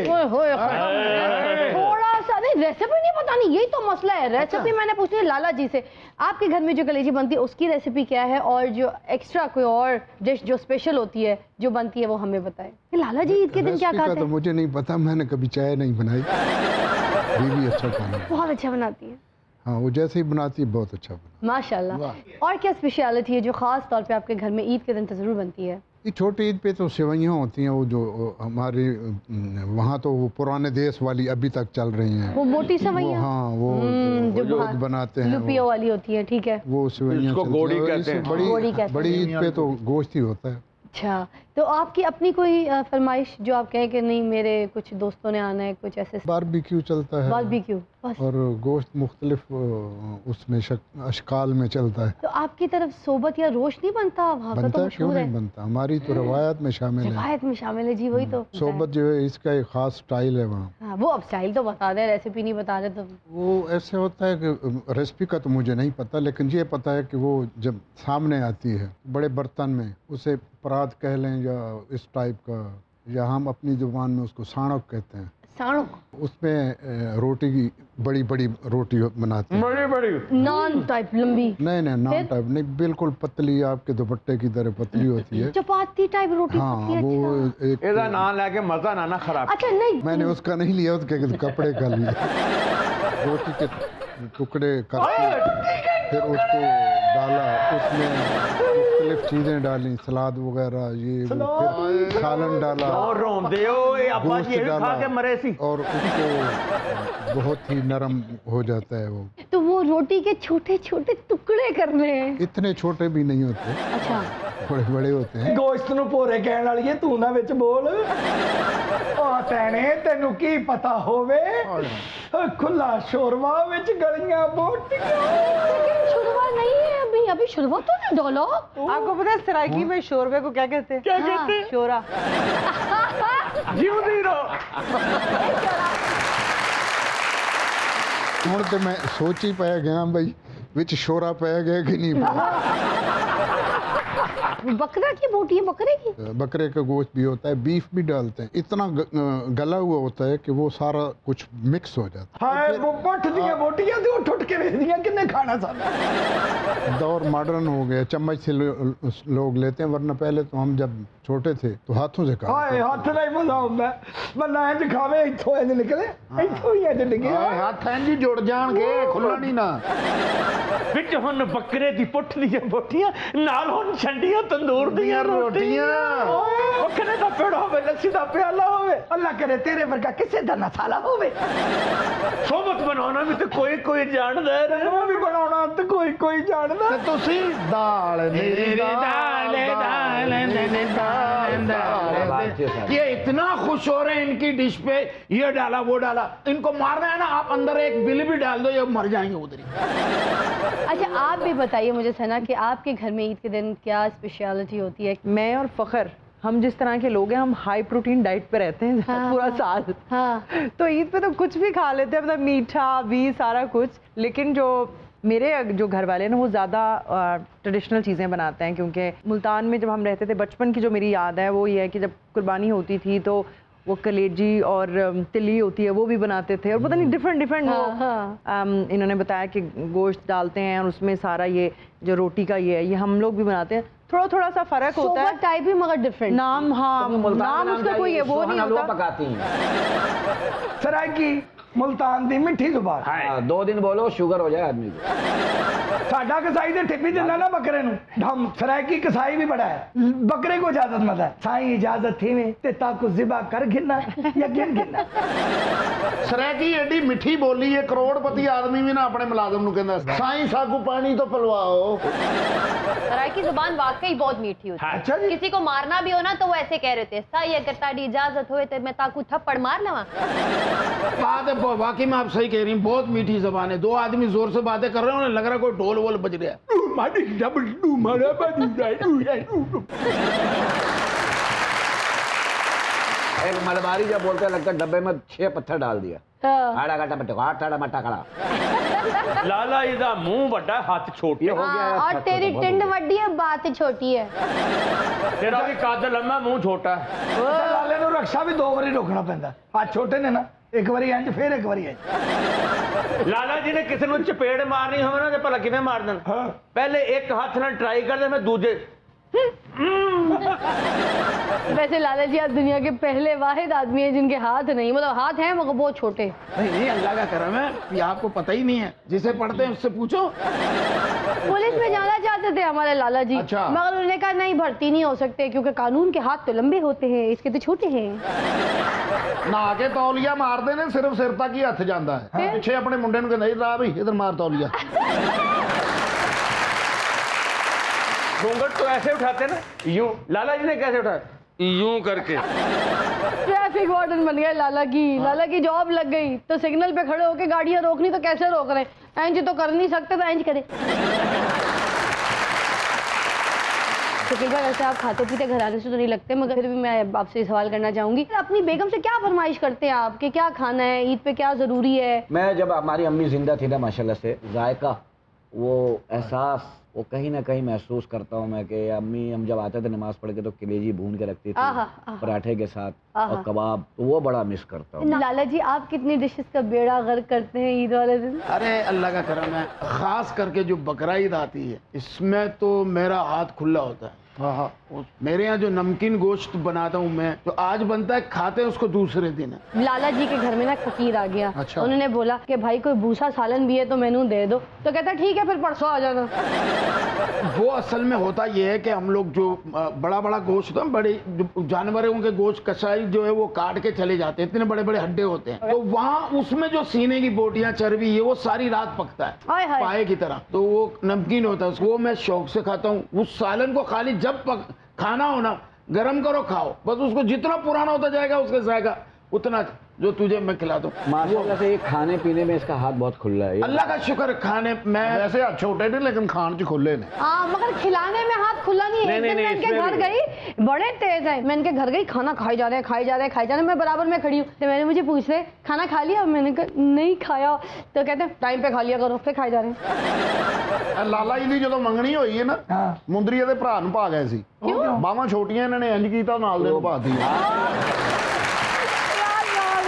थोड़ा सा नहीं, रेसिपी नहीं पता नहीं, यही तो मसला है, रेसिपी मैंने पूछनी है लाला जी से। आपके घर में जो कलेजी बनती है उसकी रेसिपी क्या है, और जो एक्स्ट्रा कोई और डिश जो स्पेशल होती है जो बनती है वो हमें बताएं। लाला जी ईद के दिन क्या खाते हैं? तो मुझे नहीं पता, मैंने कभी चाय नहीं बनाई, बीवी अच्छा खाना बहुत अच्छा बनाती है। हाँ वो जैसे ही बनाती है बहुत अच्छा बना, माशाल्लाह। और क्या स्पेशलिटी है जो खास तौर पे आपके घर में ईद के दिन तो जरूर बनती है? ये छोटी ईद पे तो सेवइयाँ होती हैं, वो जो हमारे वहाँ तो वो पुराने देश वाली अभी तक चल रही हैं, वो मोटी सेवइयाँ। हाँ वो जो बनाते हैं लुपियो वाली होती है, ठीक है, वो सेवइयाँ गोड़ी कहते हैं। बड़ी ईद पे तो गोश्त ही होता है। अच्छा, तो आपकी अपनी कोई फरमाइश जो आप कहें कि नहीं मेरे कुछ दोस्तों ने आना है, कुछ ऐसे? बारबेक्यू चलता है, बारबेक्यू और गोश्त मुख्तलिफ उसमें अशकाल में चलता है। तो आपकी तरफ सोबत या रोश नहीं बनता? वहाँ का तो क्यों नहीं बनता, हमारी तो रवायत में शामिल है। रवायत में शामिल है जी, वही तो सोबत जो है इसका एक खास स्टाइल है वहाँ। हाँ, वो अब स्टाइल तो बता दें, रेसिपी नहीं बता रहे तो। वो ऐसे होता है कि रेसिपी का तो मुझे नहीं पता, लेकिन ये पता है कि वो जब सामने आती है बड़े बर्तन में, उसे परात कह लें या इस टाइप का, या हम अपनी जुबान में उसको साणक कहते हैं। साणक? उसमें रोटी की बड़ी बड़ी रोटी बनाते हैं, बड़ी बड़ी नान टाइप लंबी? नहीं नान टाइप नहीं, बिल्कुल पतली, आपके दुपट्टे की तरह पतली होती है, चपाती टाइप रोटी। हाँ वो एक ਇਹਦਾ ਨਾਂ ਲੈ के मजा ना खराब। अच्छा नहीं, मैंने उसका नहीं लिया, उसके कपड़े का लिया। रोटी के टुकड़े करके फिर उसको डाला, उसमें मुख्तलिफ चीजें डाली, सलाद वगैरह, ये फिर सालन डाला, गोश्त डाला, और उसको बहुत ही नरम हो जाता है वो। तो वो रोटी के छोटे छोटे टुकड़े करने हैं। इतने छोटे भी नहीं होते, अच्छा बड़े बड़े होते हैं। गोश्त नूं भोरे कहण वाली है, तू ना विच बोल। ओ तैने तेनू की पता होवे, खुला शोरवा विच गलियां बोटियां। लेकिन शुरुआत नहीं है अभी, अभी शुरुआत तो नहीं डालो। आपको पता है सराइकी में शोरबे को क्या कहते हैं? क्या कहते हैं? शोरा। जीवती रहो। ਹੁਣ ਤੇ ਮੈਂ ਸੋਚ ਹੀ ਪੈ ਗਿਆ ਬਈ ਵਿੱਚ ਸ਼ੋਰਾ ਪੈ ਗਿਆ कि नहीं पाया। बकरा की बोटी है, बकरे की? बकरे का गोश्त भी होता है, बीफ भी डालते हैं, इतना गला हुआ होता है कि वो सारा कुछ मिक्स हो जाता हाय वो पठ दियां बोटियां ते उठ उठ के वेखदियां किन्ने खाना सारा। है। दौर मॉडर्न हो गया, चम्मच से लोग लेते हैं, वरना पहले तो हम जब छोटे थे तो हाथों से खाते हाय हाथ नहीं मजा ਹੁੰਦਾ ਬੰਦਾ ਇੰਜ ਖਾਵੇ ਇੱਥੋਂ ਇੰਜ ਨਿਕਲੇ ਇੱਥੋਂ ਹੀ ਇੰਜ ਡਿੱਗੇ। ਹੱਥ ਇੰਜ ਹੀ ਜੁੜ ਜਾਣਗੇ, ਖੁੱਲਣੀ ਨਾ। ਵਿੱਚ ਹੁਣ ਬੱਕਰੇ ਦੀ ਪੁੱਠ ਦੀਆਂ ਬੋਟੀਆਂ, ਨਾਲ ਹੁਣ ਛੰਡੀਆਂ ਤੰਦੂਰ ਦੀਆਂ ਰੋਟੀਆਂ। ਬੱਕਰੇ ਦਾ ਪੇੜਾ ਹੋਵੇ, ਲੱਸੀ ਦਾ ਪਿਆਲਾ ਹੋਵੇ, ਅੱਲਾ ਕਰੇ ਤੇਰੇ ਵਰਗਾ ਕਿਸੇ ਦਾ ਨਸਾਲਾ ਹੋਵੇ। ਸੋਬਤ ਬਣਾਉਣਾ ਵੀ ਤੇ ਕੋਈ ਕੋਈ ਜਾਣਦਾ ਹੈ, ਉਹ ਵੀ ਬਣਾਉਣਾ ਤੇ ਕੋਈ ਕੋਈ ਜਾਣਦਾ। ਤੇ ਤੁਸੀਂ ਦਾਲ ਮੇਰੀ ਦਾਲ ये इतना खुश हो रहे हैं इनकी डिश पे, ये डाला वो डाला। इनको मारना है ना, आप अंदर एक बिल भी डाल दो, ये मर जाएंगे उधर ही। अच्छा आप भी बताइए मुझे सना कि आपके घर में ईद के दिन क्या स्पेशलिटी होती है? मैं और फखर, हम जिस तरह के लोग हैं, हम हाई प्रोटीन डाइट पे रहते हैं पूरा साल। हाँ। तो ईद पे तो कुछ भी खा लेते हैं, मतलब मीठा भी सारा कुछ। लेकिन जो मेरे जो घर वाले हैं ना, वो ज़्यादा ट्रेडिशनल चीज़ें बनाते हैं, क्योंकि मुल्तान में जब हम रहते थे, बचपन की जो मेरी याद है वो ये है कि जब कुर्बानी होती थी तो वो कलेजी और तिली होती है वो भी बनाते थे, और पता नहीं डिफरेंट इन्होंने बताया कि गोश्त डालते हैं और उसमें सारा ये जो रोटी का ये है, ये हम लोग भी बनाते हैं। थोड़ा सा फर्क होता है, टाइप भी मगर डिफरेंट नाम। हाँ नाम उसका कोई है वो नहीं होता। पकाती हैं सराइकी मुल्तान दी मिठी जुबान। 2 दिन बोलो शुगर हो जाए आदमी को। साडा कसाई दे ठिप्पी दिंदा ना बकरे नूं, हम सराइकी कसाई भी बड़ा है। बकरे को इजाजत मत है, साईं इजाजत थी में ते ताकू ज़िबा कर गिनना या गिन गिनना। ਸਰਾਇਕੀ ਐਡੀ ਮਿੱਠੀ ਬੋਲੀ ਹੈ, ਕਰੋੜਪਤੀ ਆਦਮੀ ਵੀ ਨਾ ਆਪਣੇ ਮੁਲਾਜ਼ਮ ਨੂੰ ਕਹਿੰਦਾ ਸਾਈਂ ਸਾਗੂ ਪਾਣੀ ਤੋਂ ਪਲਵਾਓ। सराय की जुबान वाकई बहुत मीठी होती है। अच्छा जी। किसी को मारना भी हो ना तो वो ऐसे कह रहे थे, साई अगर ताड़ी इजाजत होए तो मैं ताकू थप्पड़ मार लवा। बात है, वाकई में आप सही कह रही हैं, बहुत मीठी जबान है। 2 आदमी जोर से बातें कर रहे हैं, उन्हें लग रहा है कोई ढोल वोल बज रहा है। एक मलबारी जब बोलते हैं लगता है डब्बे में 6 पत्थर डाल दिया। आड़ा काटा मट्टा कड़ा। लाला जी दा मुंह बड़ा, हाथ छोटे। ये हो गया है और तेरी टिंड वड्डी है, बात छोटी है। तेरा भी कद लम्मा, मुंह छोटा है। लाले नूं रक्षा भी 2 बारी रोकना पैंदा, हाथ छोटे ने ना, एक बारी इंज फिर एक बारी इंज। लाला जी ने किसी ਨੂੰ ਚਪੇੜ ਮਾਰਨੀ ਹੋਵੇ ਨਾ ਤੇ ਭਲਾ ਕਿਵੇਂ ਮਾਰ ਦੇਣ? ਪਹਿਲੇ ਇੱਕ ਹੱਥ ਨਾਲ ਟਰਾਈ ਕਰਦੇ, ਫਿਰ ਦੂਜੇ। वैसे लाला जी आप दुनिया के पहले वाहिद आदमी हैं जिनके हाथ नहीं, मतलब हाथ हैं मगर बहुत छोटे। नहीं अल्लाह का करम है, ये आपको पता ही नहीं है, जिसे पढ़ते हैं उससे पूछो। पुलिस में जाना चाहते थे हमारे लाला जी, अच्छा। मगर उन्होंने कहा नहीं भर्ती नहीं हो सकते क्योंकि कानून के हाथ तो लंबे होते हैं, इसके तो छोटे हैं। ਨਹਾ ਕੇ ਤੌਲੀਆ ਮਾਰਦੇ ਨੇ, ਸਿਰਫ ਸਿਰ ਤੱਕ ਹੀ ਹੱਥ ਜਾਂਦਾ ਹੈ। ਪਿੱਛੇ ਆਪਣੇ ਮੁੰਡੇ ਨੂੰ ਕਹਿੰਦਾ ਇਧਰ ਆ ਬਈ, ਇਧਰ ਮਾਰ ਤੌਲੀਆ। घूंघट तो ऐसे उठाते ना, यूं। लाला जी ने कैसे उठाया? यूं करके। ट्रैफिक वार्डन बन गए लाला की जॉब लग गई तो सिग्नल पे खड़े होके गाड़ियां रोकनी तो कैसे रोक रहे हैं? इंज तो कर नहीं सकते तो इंज करे। शकील भाई वैसे आप खाते पीते घराने से तो नहीं लगते, मगर फिर भी मैं आपसे सवाल करना चाहूंगी, अपनी बेगम से क्या फरमाइश करते हैं आप कि क्या खाना है ईद पे, क्या जरूरी है? मैं जब हमारी अम्मी जिंदा थी ना माशाल्लाह से, जायका वो एहसास वो कहीं ना कहीं महसूस करता हूँ मैं कि अम्मी हम जब आते थे नमाज पढ़ के तो कलेजी भून के रखती थी पराठे के साथ और कबाब, तो वो बड़ा मिस करता हूँ। लाला जी आप कितनी डिशेस का बेड़ा गर्क करते हैं ईद वाले दिन? अरे अल्लाह का करम है, खास करके जो बकरा ईद आती है इसमें तो मेरा हाथ खुला होता है। हाँ हाँ, मेरे यहाँ जो नमकीन गोश्त बनाता हूँ मैं, तो आज बनता है, खाते हैं उसको दूसरे दिन। लाला जी के घर में ना फकीर आ गया। अच्छा। उन्होंने बोला कि भाई कोई भूसा सालन भी है तो मैनू दे दो, तो कहता ठीक है फिर परसों आ जाना। वो असल में होता ये है कि हम लोग जो बड़ा बड़ा गोश्त है, बड़े जानवरों के गोश्त कसाई जो है वो काट के चले जाते हैं, इतने बड़े बड़े हड्डे होते हैं, तो वहाँ उसमें जो सीने की बोटियां, चर्बी, ये वो सारी रात पकता है हाय हाय। पाए की तरह, तो वो नमकीन होता है, वो मैं शौक से खाता हूँ। उस सालन को खाली जब खाना हो ना, गरम करो खाओ, बस उसको जितना पुराना होता जाएगा उसका जाएगा उतना जो तुझे मैं खिला दूं। माशाल्लाह से ये खाने पीने में इसका हाथ बहुत खुला है। अल्लाह का शुक्र, खाने में वैसे हाथ छोटे ने लेकिन खान च खुले ने। हाँ मगर खिलाने में हाथ खुला नहीं है। एक दिन मैं इनके घर गई, बड़े तेज है, मैं इनके घर गई, खाना खाई जा रहे हैं, खाई जा रहे हैं, खाई जा रहे हैं, मैं बराबर में खड़ी हूँ, तो मैंने मुझे पूछ रहे खाना खा लिया, मैंने कहा नहीं खाया, तो कहते हैं टाइम पे खा लिया करो, फिर खाई जा रहे हैं। लाला जी ਦੀ ਜਦੋਂ ਮੰਗਣੀ ਹੋਈ ਹੈ ਨਾ, ਮੁੰਦਰੀ ਇਹਦੇ ਭਰਾ ਨੂੰ ਪਾ ਗਏ ਸੀ। ਬਾਹਾਂ ਛੋਟੀਆਂ ਇਹਨਾਂ ਨੇ ਇੰਜ ਕੀਤਾ, ਨਾਲ ਦੇ ਨੂੰ ਪਾਤੀ।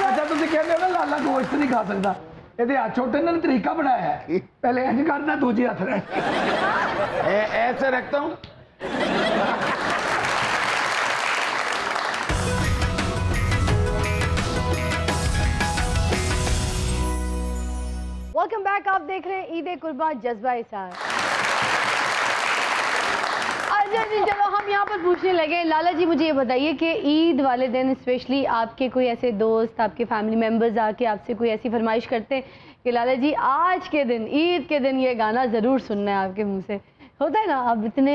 अच्छा तुम कहते हो ना लाला गोश्त नहीं खा सकता, ਇਹਦੇ ਹੱਥ ਛੋਟੇ ਨੇ ਤਰੀਕਾ ਬਣਾਇਆ ਹੈ, ਪਹਿਲੇ ਇੰਜ ਕਰਦਾ, ਦੂਜੇ ਹੱਥ ਨਾਲ ऐसे रखता हूँ। वेलकम बैक, आप देख रहे हैं ईद कुर्बान जज्बा इसार। अच्छा जी चलो हम यहाँ पर पूछने लगे, लाला जी मुझे ये बताइए कि ईद वाले दिन स्पेशली आपके कोई ऐसे दोस्त, आपके फैमिली मेम्बर्स आके आपसे कोई ऐसी फरमाइश करते हैं कि लाला जी आज के दिन, ईद के दिन ये गाना ज़रूर सुनना है आपके मुंह से? होता है ना, आप इतने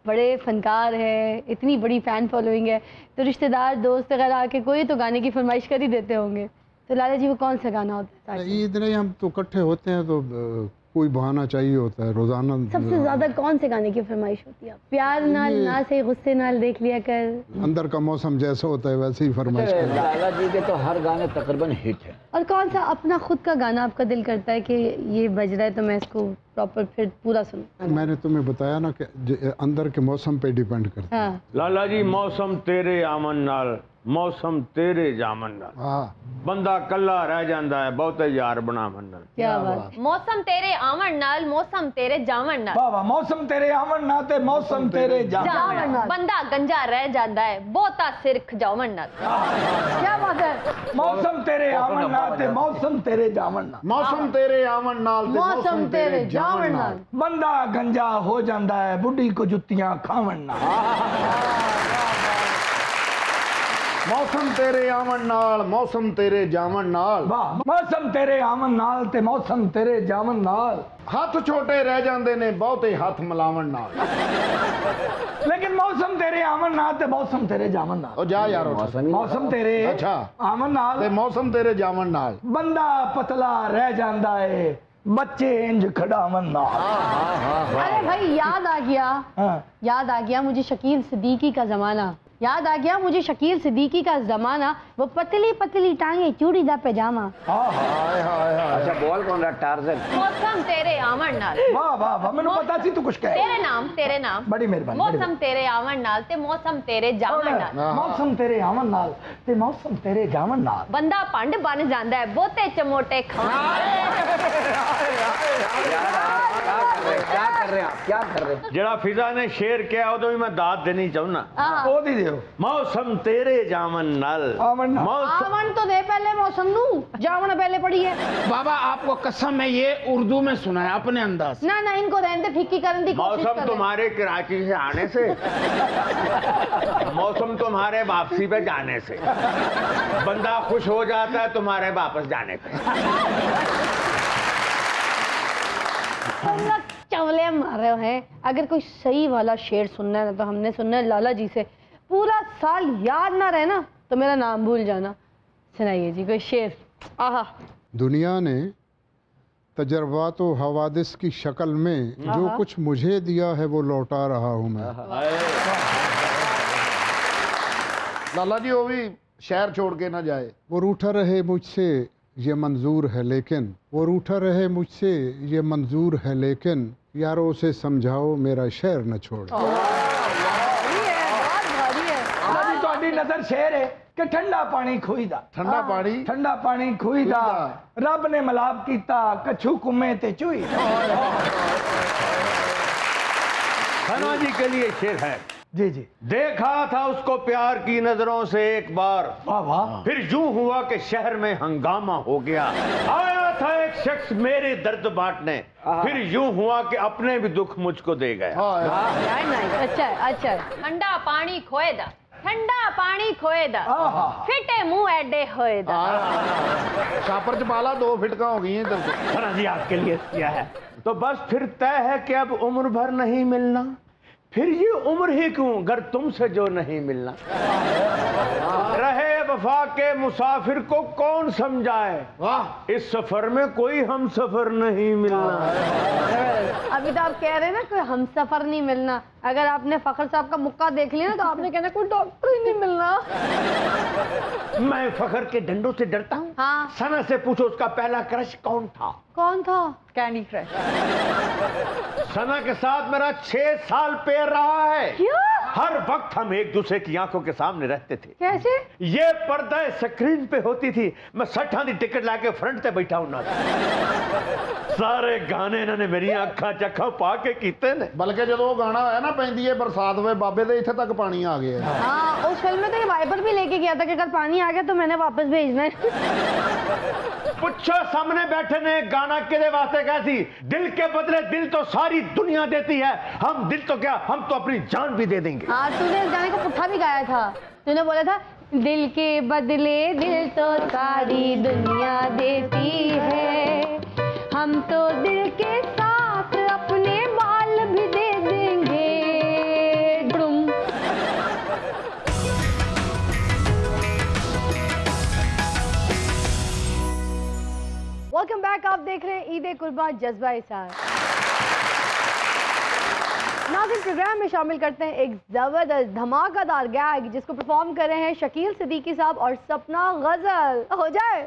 बड़े फनकार हैं, इतनी बड़ी फ़ैन फॉलोइंग है, तो रिश्तेदार दोस्त वगैरह आके कोई तो गाने की फरमाइश कर ही देते होंगे, तो लाला जी वो कौन सा गाना होता है? ईद नहीं, हम तो इकट्ठे होते हैं तो कोई बहाना चाहिए होता है रोजाना। सबसे ज्यादा कौन से गाने की फरमाइश होती है? प्यार नाल ना से गुस्से नाल देख लिया कर, अंदर का मौसम जैसा होता है वैसे ही फरमाइश करते हैं। लाला जी के तो हर गाने तकरीबन हिट है। और कौन सा अपना खुद का गाना आपका दिल करता है कि ये बज रहा है तो मैं इसको प्रॉपर फिर पूरा सुनूं? मैंने तुम्हें बताया ना कि अंदर के मौसम पे डिपेंड करता है। हाँ। लाला जी मौसम तेरे आमन नाल, मौसम तेरे जामन नाल, हाँ बंदा कल्ला रह जाता है, बहुते यार बनावन नाल। क्या बात। मौसम तेरे आवन नाल, मौसम तेरे जावन नाल, वाह वाह, मौसम तेरे आवन ना ते मौसम तेरे जावन जावन नाल, बंदा गंजा रह जाता है, बहुता सिर खजावन नाल। क्या बात है। मौसम तेरे आवन ना ते मौसम तेरे जावन ना, मौसम तेरे आवन नाल ते मौसम तेरे जावन नाल, बंदा गंजा हो जाता है, बुढ़ी को जुत्तियां खावन ना। मौसम तेरे आवन नाल, मौसम तेरे जावन नाल, वाह, मौसम तेरे आवन नाल ते मौसम तेरे जावन नाल, हथ छोटे रह जाते ने, बहुते हथ मिलावन नाल। लेकिन मौसम तेरे आवन ना ते मौसम तेरे जावन नाल। ओ जा यार, मौसम तेरे अच्छा आवन नाल ते मौसम तेरे जावन नाल, बंदा पतला रह जाता है, बच्चे इंज खड़ावन नाल। अरे भाई याद आ गया, हाँ। याद आ गया मुझे शकील सिद्दीकी का जमाना, याद आ गया मुझे शकील सिद्दीकी का जमाना, वो पतली पतली टांगे चूड़ी दा पैजामा। हाय हाय हाय। अच्छा बोल कौन रहा? टार्जन। मौसम तेरे आवन नाल, वाह वाह वाह, मैंने पता सी तू कुछ कहे। तेरे नाम बड़ी मेहरबानी। मौसम तेरे आवन नाल ते मौसम तेरे जावन नाल, मौसम तेरे आवन नाल ते मौसम तेरे जावन नाल, बंदा पंड बन जाता है, बहुते चमोटे क्या कर रहे हैं आप? क्या कर रहे हैं? जरा फिजा ने शेर किया उदो भी मैं दाद देनी चाहूँ ना। ओ दी दियो। मौसम तेरे जामन नाल, आवन नाल। मौसम आवन तो दे पहले मौसम नू, जावन पहले पड़ी है। बाबा आपको कसम है, ये उर्दू में सुना है अपने अंदाज। ना ना इनको रहने दे, फिक्की करने की कोशिश मौसम करें। तुम्हारे कराची से आने से, मौसम तुम्हारे वापसी पे जाने से, बंदा खुश हो जाता है तुम्हारे वापस जाने पे। हम लोग चवले मार रहे हैं। अगर कोई सही वाला शेर सुनना है ना तो हमने सुनना है लाला जी से। पूरा साल याद ना रहे ना तो मेरा नाम भूल जाना। सुनाइए जी कोई शेर। आहा। दुनिया ने तजर्बात व हवादिस की शक्ल में जो कुछ मुझे दिया है वो लौटा रहा हूँ मैं। लाला जी वो भी शहर छोड़ के ना जाए। वो रूठा रहे मुझसे ये मंजूर है लेकिन, वो रूठा रहे मुझसे ये मंजूर है लेकिन, यारों से समझाओ मेरा शहर न छोड़। ਤੁਹਾਡੀ नजर शेर है कि ठंडा पानी खूही दा, ठंडा पानी खूही दा, रब ने मलाब कीता कछू कुमे ते चूही। खन्ना जी के लिए शेर है। जी जी। देखा था उसको प्यार की नजरों से एक बार, वाह वाह। फिर यूं हुआ कि शहर में हंगामा हो गया। आया था एक शख्स मेरे दर्द बांटने, फिर यूं हुआ कि अपने भी दुख मुझको दे गया। यार नाइस, अच्छा है, अच्छा है। ठंडा पानी खोए दा, ठंडा पानी खोए दा, फिटे मुंह एडे होए दा। छापर च पाला 2 फिटका हो गई हैं इधर से। सना जी आपके लिए किया है। तो बस फिर तय है कि अब उम्र भर नहीं मिलना, फिर ये उम्र ही क्यों अगर तुमसे जो नहीं मिलना। रहे वफा के मुसाफिर को कौन समझाए, वाह इस सफर में कोई हम सफर नहीं मिलना। अभी तो आप कह रहे हैं ना कोई हम सफर नहीं मिलना, अगर आपने फखर साहब का मुक्का देख लिया ना तो आपने कहना कोई डॉक्टर ही नहीं मिलना। मैं फखर के डंडों से डरता हूँ। हाँ। सना से पूछो उसका पहला क्रश कौन था। कौन था? Candy crush. सना के साथ मेरा 6 साल पेर रहा है। क्या? हर वक्त हम एक दूसरे की आंखों के सामने रहते थे। कैसे? ये पर्दा स्क्रीन पे होती थी, मैं 60 दी टिकट लाके फ्रंट पे बैठा हूं ना। सारे गाने इन्होंने मेरी अखा चखा पा के कीते ने। बल्कि जो वो गाना है ना पैंदी है बरसात में बाबे दे इत्थे तक पानी आ गया। हाँ, उस फिल्म में तो ये वाइपर भी लेके गया था कि अगर पानी आ गया तो मैंने वापस भेजना है। पूछो सामने बैठे ने गाना किदे वास्ते कैसी, दिल के बदले दिल तो सारी दुनिया देती है, हम दिल तो क्या हम तो अपनी जान भी दे देंगे। हाँ, तूने इस गाने को पुट्ठा भी गाया था। तूने बोला था दिल के बदले दिल तो सारी दुनिया देती है, हम तो दिल के साथ अपने बाल भी दे देंगे। डुम। वेलकम बैक, आप देख रहे हैं ईद कुर्बान जज्बा इसार। नाज़रीन, प्रोग्राम में शामिल करते हैं एक जबरदस्त धमाकेदार गैग जिसको परफॉर्म कर रहे हैं शकील सिद्दीकी साहब और सपना गजल। हो जाए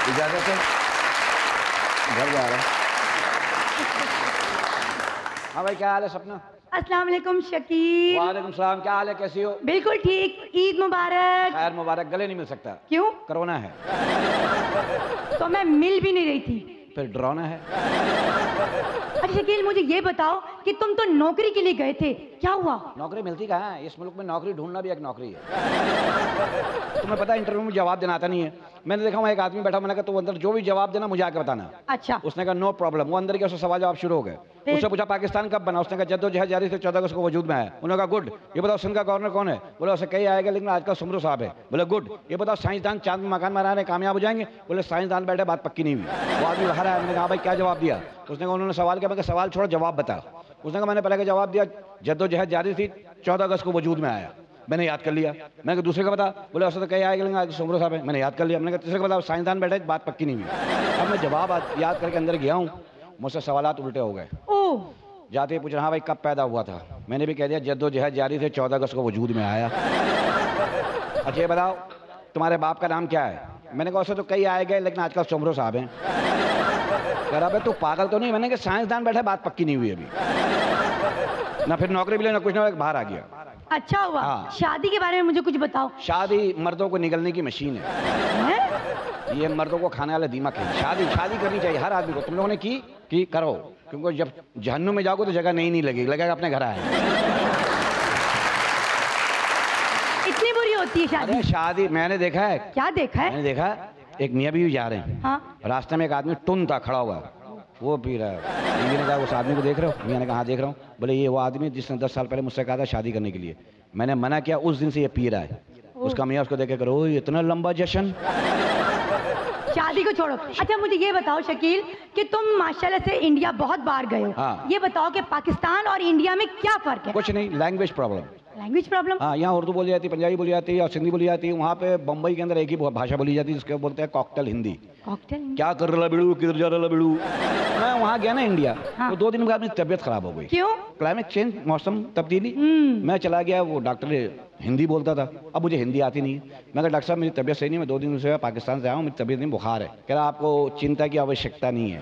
इजाजत है, घर जा रहा है। हाँ भाई, क्या हाल है सपना? अस्सलाम वालेकुम शकील। वालेकुम सलाम, क्या हाल है, कैसी हो? बिल्कुल ठीक, ईद मुबारक। खैर मुबारक। गले नहीं मिल सकता। क्यों? कोरोना है। तो मैं मिल भी नहीं रही थी। फिर डराना है। अच्छा शकील, मुझे ये बताओ कि तुम तो नौकरी के लिए गए थे, क्या हुआ? नौकरी मिलती कहाँ है? इस मुल्क में नौकरी ढूंढना भी एक नौकरी है। तुम्हें पता है इंटरव्यू में जवाब देना आता नहीं है। मैंने देखा वहाँ एक आदमी बैठा, मैंने कहा तू अंदर जो भी जवाब देना मुझे आके बताना। अच्छा। उसने कहा नो प्रॉब्लम। वो अंदर के उससे सवाल जवाब शुरू हो गए। उससे पूछा पाकिस्तान कब बना? उसने कहा जद्दोजहद जारी से 14 अगस्त को वजूद में आया। उन्होंने कहा गुड। ये बताओ सिंध का गवर्नर कौन है? बोले उससे कहीं आएगा लेकिन आजकल सुमरू साहब है। बोले गुड। ये बताओ साइंसदान चांद में मकान बना रहे कामयाब हो जाएंगे? बोले साइंसदान बैठे, बात पक्की नहीं हुई। वो आदमी बाहर आया, मैंने कहा भाई क्या जवाब दिया? उसने कहा उन्होंने सवाल किया। मैं सवाल छोड़ो जवाब बता। उसने कहा मैंने पहले का जवाब दिया जद्दोजहद जारी थी 14 अगस्त को वजूद में आया। मैंने याद कर लिया। मैंने कहा दूसरे का बता? बोले उससे तो कहीं आएगा लेकिन आज सुमरू साहब है। मैंने याद कर लिया। मैंने कहा तीसरे का बताओ साइंसदान बैठे, बात पक्की नहीं हुई। अब मैं जवाब याद करके अंदर गया हूँ, मुझसे सवालात उल्टे हो गए। जाते ही पूछ रहा हाँ भाई कब पैदा हुआ था? मैंने भी कह दिया जद्दोजहद जारी से 14 अगस्त को वजूद में आया। अच्छा ये बताओ तुम्हारे बाप का नाम क्या है? मैंने कहा उससे तो कई आए गए लेकिन आजकल सुमरू साहब हैं। कह रहा भाई तू पागल तो नहीं? मैंने कहा साइंसदान बैठा, बात पक्की नहीं हुई अभी। ना फिर नौकरी मिले ना कुछ, ना बाहर आ गया। अच्छा हुआ। हाँ। शादी के बारे में मुझे कुछ बताओ। शादी मर्दों को निगलने की मशीन है। ये मर्दों को खाने वाला दीमक है। शादी करनी चाहिए हर आदमी को। तुम लोगों ने की करो, क्योंकि जब जहन्नुम में जाओगे तो जगह नहीं लगेगी, लगेगा अपने घर आए। इतनी बुरी होती है शादी? अरे शादी मैंने देखा है। क्या देखा है? मैंने देखा एक मियाँ बीवी जा रहे हैं। हाँ। रास्ते में एक आदमी टुन था खड़ा हुआ, वो पी रहा है। बीवी ने कहा उस आदमी को देख रहे हो? मियाँ ने कहा हाँ देख रहा हूँ। बोले ये वो आदमी जिसने 10 साल पहले मुझसे कहा था शादी करने के लिए। मैंने मना किया, उस दिन से ये पी रहा है। उसका मियाँ उसको देख के करो इतना लंबा जश्न। शादी को छोड़ो। अच्छा मुझे ये बताओ शकील कि तुम माशाल्लाह से इंडिया बहुत बार गए हो। हाँ। ये बताओ कि पाकिस्तान और इंडिया में क्या फर्क है? कुछ नहीं, लैंग्वेज प्रॉब्लम। Language problem? हाँ, यहाँ उर्दू बोली जाती है, पंजाबी बोली जाती है और सिंधी बोली जाती है। वहाँ पे बम्बई के अंदर एक ही भाषा बोली जाती है जिसको बोलते हैं कॉकटेल हिंदी। कॉकटेल? क्या कर रहा बिड़ू, किधर जा रहा बिड़ू। मैं वहाँ गया ना इंडिया। हाँ। तो 2 दिन बाद मेरी तबीयत खराब हो गई। क्यों? क्लाइमेट चेंज, मौसम तब्दीली। मैं चला गया, वो डॉक्टर हिंदी बोलता था, अब मुझे हिंदी आती नहीं है। मैं कहा डॉक्टर साहब मेरी तबीयत सही नहीं, मैं 2 दिन से पाकिस्तान से आया हूँ, मेरी तबीयत नहीं, बुखार है। कह रहा आपको चिंता की आवश्यकता नहीं है।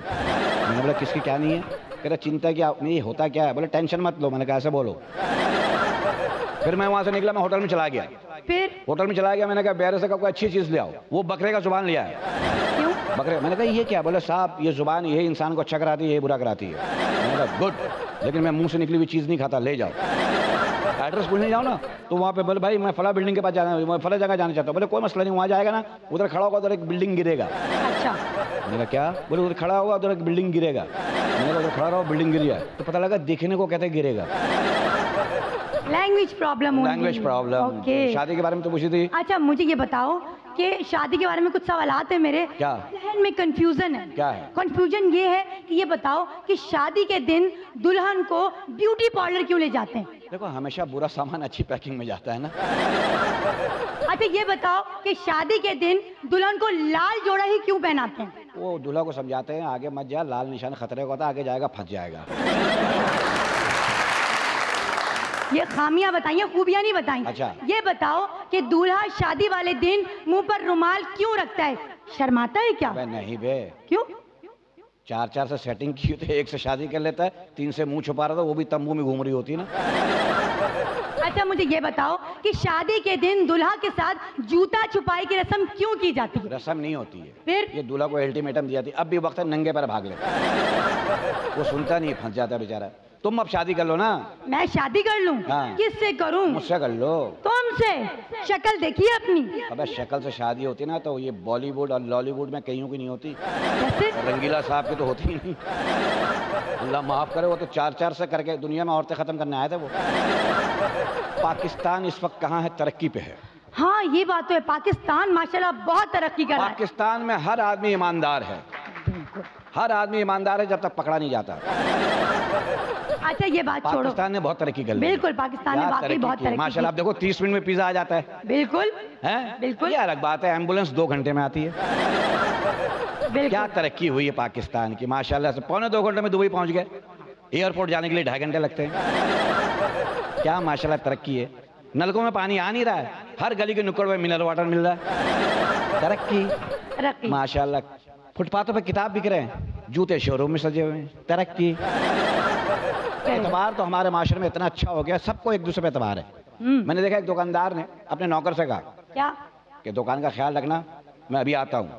मैंने बोला किसकी क्या नहीं है? कह रहा चिंता की नहीं, होता क्या है? बोले टेंशन मत लो। मैंने कहा ऐसे बोलो। फिर मैं वहाँ से निकला, मैं होटल में चला गया। फिर होटल में चला गया, मैंने कहा बैरे से कोई अच्छी चीज़ ले आओ। वो बकरे का जुबान लिया है। क्यों? बकरे। मैंने कहा ये क्या? बोले साहब ये जुबान ये इंसान को अच्छा कराती है, ये बुरा कराती है। मैंने कहा गुड। लेकिन मैं मुंह से निकली हुई चीज़ नहीं खाता, ले जाओ। एड्रेस पूछने जाओ ना तो वहाँ पे बोले भाई मैं फला बिल्डिंग के पास जाना है, मैं फला जगह जाना चाहता हूँ। बोले कोई मसला नहीं, वहाँ जाएगा ना, उधर खड़ा होगा उधर एक बिल्डिंग गिरेगा। अच्छा, मैंने कहा क्या? बोले उधर खड़ा होगा उधर एक बिल्डिंग गिरेगा। मैंने कहा उधर खड़ा रहो बिल्डिंग गिर जाए, तो पता लगा दिखने को कहते गिरेगा। Language problem. Language problem. Okay, शादी के बारे में तो पूछी थी। अच्छा मुझे ये बताओ कि शादी के बारे में कुछ सवालात है मेरे। क्या? जहन में कंफ्यूजन है। क्या है? कंफ्यूजन ये है कि ये बताओ कि शादी के दिन दुल्हन को ब्यूटी पार्लर क्यों ले जाते हैं? देखो हमेशा बुरा सामान अच्छी पैकिंग में जाता है ना। अच्छा ये बताओ कि शादी के दिन दुल्हन को लाल जोड़ा ही क्यों पहनाते हैं? वो दूल्हा को समझाते हैं आगे मत जा, लाल निशान खतरे का होता है, आगे जाएगा फंस जाएगा। ये खामियां बताइए, खूबियां नहीं बताई। अच्छा। ये बताओ कि दूल्हा शादी वाले दिन मुंह पर रुमाल क्यों रखता है? शर्माता है क्या? नहीं बे, क्यों? 4 से सेटिंग की तो 1 से शादी कर लेता है, 3 से मुंह छुपा रहा था, वो भी तंबू में घूम रही होती है ना। अच्छा मुझे ये बताओ कि शादी के दिन दुल्हा के साथ जूता छुपाई की रस्म क्यों की जाती है? रस्म नहीं होती है, फिर ये दूल्हा को अल्टीमेटम दिया थी, अब भी वक्त है नंगे पर भाग ले। वो सुनता नहीं, फंस जाता बेचारा। तुम अब शादी कर लो ना। मैं शादी कर लूं? हाँ। किससे करूं? मुझसे कर लो। तुमसे? शक्ल देखिए अपनी। अबे शक्ल से शादी होती ना तो ये बॉलीवुड और लॉलीवुड में कईयों की नहीं होती। कैसे? रंगीला साहब की तो होती ही नहीं। अल्लाह माफ करे, वो तो 4 से करके दुनिया में औरतें खत्म करने आए थे वो। पाकिस्तान इस वक्त कहाँ है? तरक्की पे है। हाँ ये बात तो है, पाकिस्तान माशाल्लाह बहुत तरक्की कर रहा है। पाकिस्तान में हर आदमी ईमानदार है, हर आदमी ईमानदार है जब तक पकड़ा नहीं जाता। अच्छा ये बात छोड़ो, पाकिस्तान ने बहुत तरक्की कर ली। बिल्कुल पाकिस्तान ने वाकई बहुत तरक्की की। माशाल्लाह आप देखो 30 मिनट में पिज्जा आ जाता है। बिल्कुल हैं? बिल्कुल। ये अलग बात है, एम्बुलेंस 2 घंटे में आती है। क्या तरक्की हुई है पाकिस्तान की माशाल्लाह से। 1.25 घंटे में दुबई पहुंच गए, एयरपोर्ट जाने के लिए 2.5 घंटे लगते हैं। क्या माशाल्लाह तरक्की है। नलकों में पानी आ नहीं रहा है, हर गली के नुक्कड़ में मिनरल वाटर मिल रहा है। तरक्की माशाल्लाह। फुटपाथों पे किताब बिक रहे हैं, जूते शोरूम में सजे हुए हैं। तरक्की। एतबार तो हमारे माशरे में इतना अच्छा हो गया, सबको एक दूसरे पे एतबार है। मैंने देखा एक दुकानदार ने अपने नौकर से कहा क्या कि दुकान का ख्याल रखना, मैं अभी आता हूँ।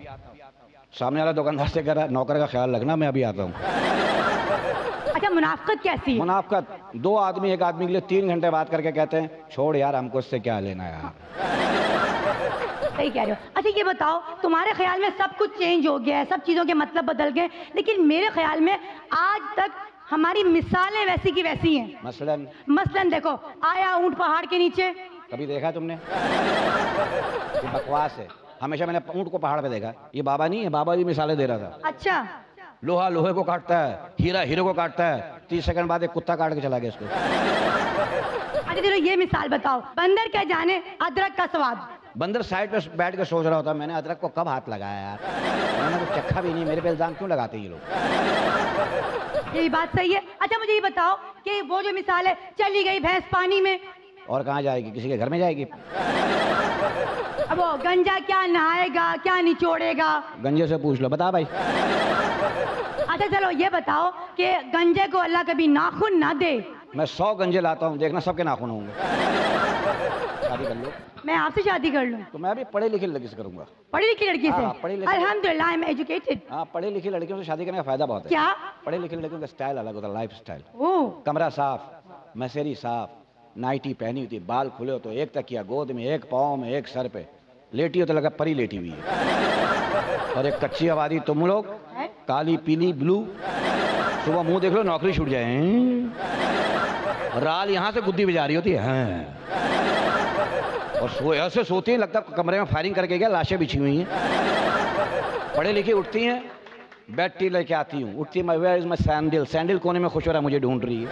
सामने वाला दुकानदार से कह रहा नौकर का ख्याल रखना, मैं अभी आता हूँ। अच्छा मुनाफकत कैसी है? मुनाफकत 2 आदमी एक आदमी के लिए 3 घंटे बात करके कहते हैं छोड़ यार हमको इससे क्या लेना यार। सही कह रहे हो। अच्छा ये बताओ, तुम्हारे ख्याल में सब कुछ चेंज हो गया है, सब चीज़ों के मतलब बदल गए, लेकिन मेरे ख्याल में आज तक हमारी मिसालें वैसी की वैसी हैं। मसलन देखो, आया ऊंट पहाड़ के नीचे। कभी देखा तुमने? ये बकवास है, हमेशा मैंने ऊंट को पहाड़ पे देखा। ये बाबा नहीं है, बाबा भी मिसालें दे रहा था। अच्छा। लोहा लोहे को काटता है, हीरा हीरे को काटता है, 30 सेकंड बाद एक कुत्ता काट के चला गया इसको। अच्छा चलो ये मिसाल बताओ, बंदर क्या जाने अदरक का स्वाद। बंदर साइड पे बैठ के सोच रहा होता मैंने अदरक को कब हाथ लगाया यार, मैंने तो चखा भी नहीं, मेरे पे इल्जाम क्यों लगाते ये लोग। यही बात सही है। अच्छा मुझे ये बताओ कि वो जो मिसाल है, चली गई भैंस पानी में, और कहाँ जाएगी? किसी के घर में जाएगी? अब वो गंजा क्या नहाएगा, क्या निचोड़ेगा? गंजे से पूछ लो, बता भाई। अच्छा चलो ये बताओ कि गंजे को अल्लाह कभी नाखून ना दे। मैं 100 गंजे लाता हूँ, देखना सबके नाखून होंगे। शादी कर लो। मैं आपसे शादी कर लूँ? तो मैं भी पढ़े लिखे लड़की से करूंगा। पढ़ी लिखी लड़की से? अल्हम्दुलिल्लाह आई एम एजुकेटेड। हाँ पढ़े लिखे लड़कियों से शादी करने का फायदा बहुत है। क्या? पढ़े लिखे लड़कियों का स्टाइल अलग होता है, लाइफ स्टाइल। कमरा साफ, मसेरी साफ, नाइटी पहनी होती, बाल खुले हो तो एक तकिया गोद में, एक पाँव में, एक सर पे, लेटी हो तो लगा परी लेटी हुई है। और एक कच्ची आबादी तुम लोग, काली पीली ब्लू, सुबह मुंह देख लो नौकरी छूट जाए, राल यहाँ से गुद्दी बजा रही होती है, और ऐसे सोती है लगता कमरे में फायरिंग करके गया, लाशें बिछी हुई हैं। पढ़े लिखी उठती हैं, बेड टी लेके आती हूँ, उठती है, where is my sandal, sandal कोने में खुश हो रहा है मुझे ढूंढ रही है।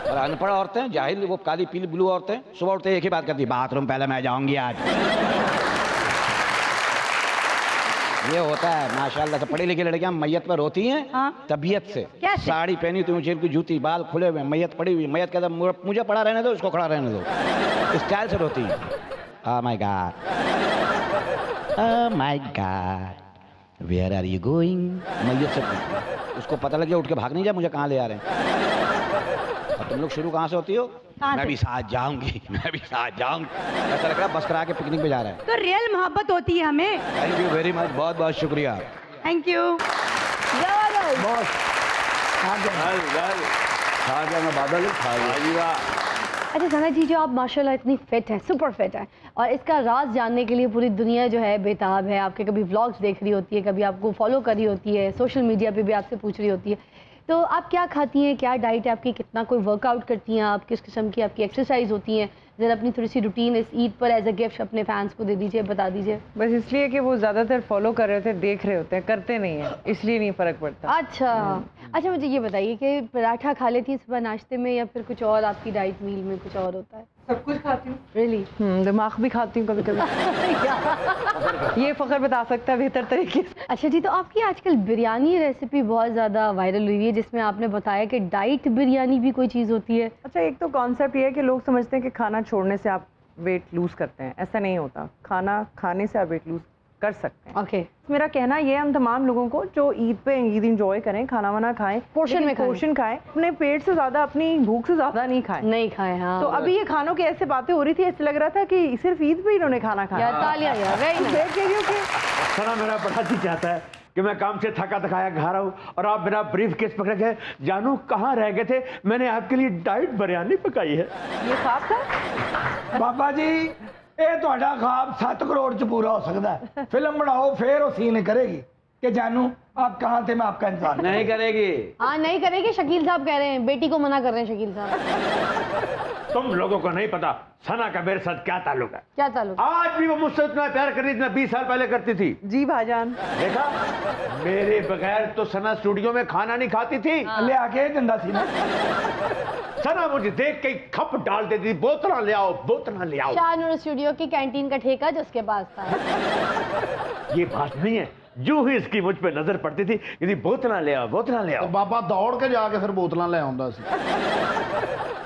और अनपढ़ औरतें, जाहिल, वो काली पीली ब्लू औरतें सुबह उठते एक ही बात करती, बाथरूम पहले मैं जाऊंगी आज। ये होता है माशाल्लाह से। पढ़ी लिखी लड़कियां मैयत पर रोती हैं। हाँ? तबीयत से। साड़ी पहनी हुई, जेल की जूती, बाल खुले हुए, मैयत पड़ी हुई, मैयत कहता मुझे पड़ा रहने दो, उसको खड़ा रहने दो, स्टाइल से रोती है। Oh my God, oh my God, where are you going? मैयत से पूछना, उसको पता लग जाए उठ के भाग नहीं जाए मुझे कहाँ ले आ रहे हैं। और तुम लोग शुरू कहाँ से होती हो? मैं भी साथ जाऊंगी, मैं भी साथ जाऊंगी, ऐसा लग रहा है बस करा के पिकनिक पे जा रहे हैं। तो रियल मोहब्बत होती है हमें। थैंक यू वेरी मच, बहुत बहुत शुक्रिया। Thank you. खा गया मैं बादल, खा गया। अच्छा सना जी, जो आप माशाल्लाह इतनी फिट हैं, सुपर फिट हैं, और इसका राज जानने के लिए पूरी दुनिया जो है बेताब है, आपके कभी व्लॉग्स देख रही होती है, कभी आपको फॉलो कर रही होती है, सोशल मीडिया पे भी आपसे पूछ रही होती है, तो आप क्या खाती हैं, क्या डाइट है आपकी, कितना कोई वर्कआउट करती हैं आप, किस किस्म की आपकी एक्सरसाइज होती हैं, ज़रा अपनी थोड़ी सी रूटीन इस ईद पर एज अ गिफ्ट अपने फैंस को दे दीजिए, बता दीजिए। बस इसलिए कि वो ज़्यादातर फॉलो कर रहे थे, देख रहे होते हैं, करते नहीं है, इसलिए नहीं फ़र्क पड़ता। अच्छा अच्छा, मुझे ये बताइए कि पराठा खा लेती हैं सुबह नाश्ते में, या फिर कुछ और आपकी डाइट मील में कुछ और होता है? सब कुछ खाती हूँ। रियली? दिमाग भी खाती हूँ कभी कभी। ये फ़ख्र बता सकता है बेहतर तरीके से। अच्छा जी, तो आपकी आजकल बिरयानी रेसिपी बहुत ज़्यादा वायरल हुई है, जिसमें आपने बताया कि डाइट बिरयानी भी कोई चीज़ होती है। अच्छा, एक तो कॉन्सेप्ट ये है कि लोग समझते हैं कि खाना छोड़ने से आप वेट लूज़ करते हैं, ऐसा नहीं होता। खाना खाने से आप वेट लूज़ कर सकते हैं। ओके, मेरा कहना ये है हम तमाम लोगों को जो ईद पे ईद इंजॉय करें, खाना वाना खाएं, पोर्शन में पोर्शन खाएं, अपने पेट से ज़्यादा अपनी भूख से ज़्यादा नहीं खाएं। हाँ। तो अभी ये खानों की ऐसे बातें हो रही थी, ऐसे लग रहा था कि सिर्फ ईद पे इन्होंने खाना खाया। तालियां यार, very nice। सना मेरा बड़ा जी चाहता है कि मैं काम से थका थकाया घर आऊँ और आप मेरा ब्रीफ केस पकड़ के, जानू कहाँ रह गए थे, मैंने आपके लिए डाइट बिरयानी पकाई है। ये ख्वाब था बाबा जी, ਇਹ ਤੁਹਾਡਾ ख्वाब 7 करोड़ च पूरा हो सकता है। फिल्म बनाओ फिर वो सीन करेगी कि जानू आप कहाँ थे, मैं आपका इंतजार। नहीं करेगी। हाँ नहीं करेगी, शकील साहब कह रहे हैं, बेटी को मना कर रहे हैं शकील साहब। तुम लोगों को नहीं पता सना का मेरे साथ क्या ताल्लुक है। क्या ताल्लुक? आज भी वो मुझसे उतना प्यार कर रही जितना 20 साल पहले करती थी। जी भाईजान। देखा, मेरे बगैर तो सना स्टूडियो में खाना नहीं खाती थी। ले आके गंदा सी ना, सना मुझे देख के खप डाल देती थी, बोतल ले आओ, बोतल ले आओ। शाहनूर स्टूडियो की कैंटीन का ठेका जिसके पास था। ये बात नहीं है, यूं ही इसकी मुझ पे नजर पड़ती थी, यदि बोतल ले आओ, बोतल ले आओ। बाबा दौड़ के जाके फिर बोतल ले आਉਂਦਾ ਸੀ।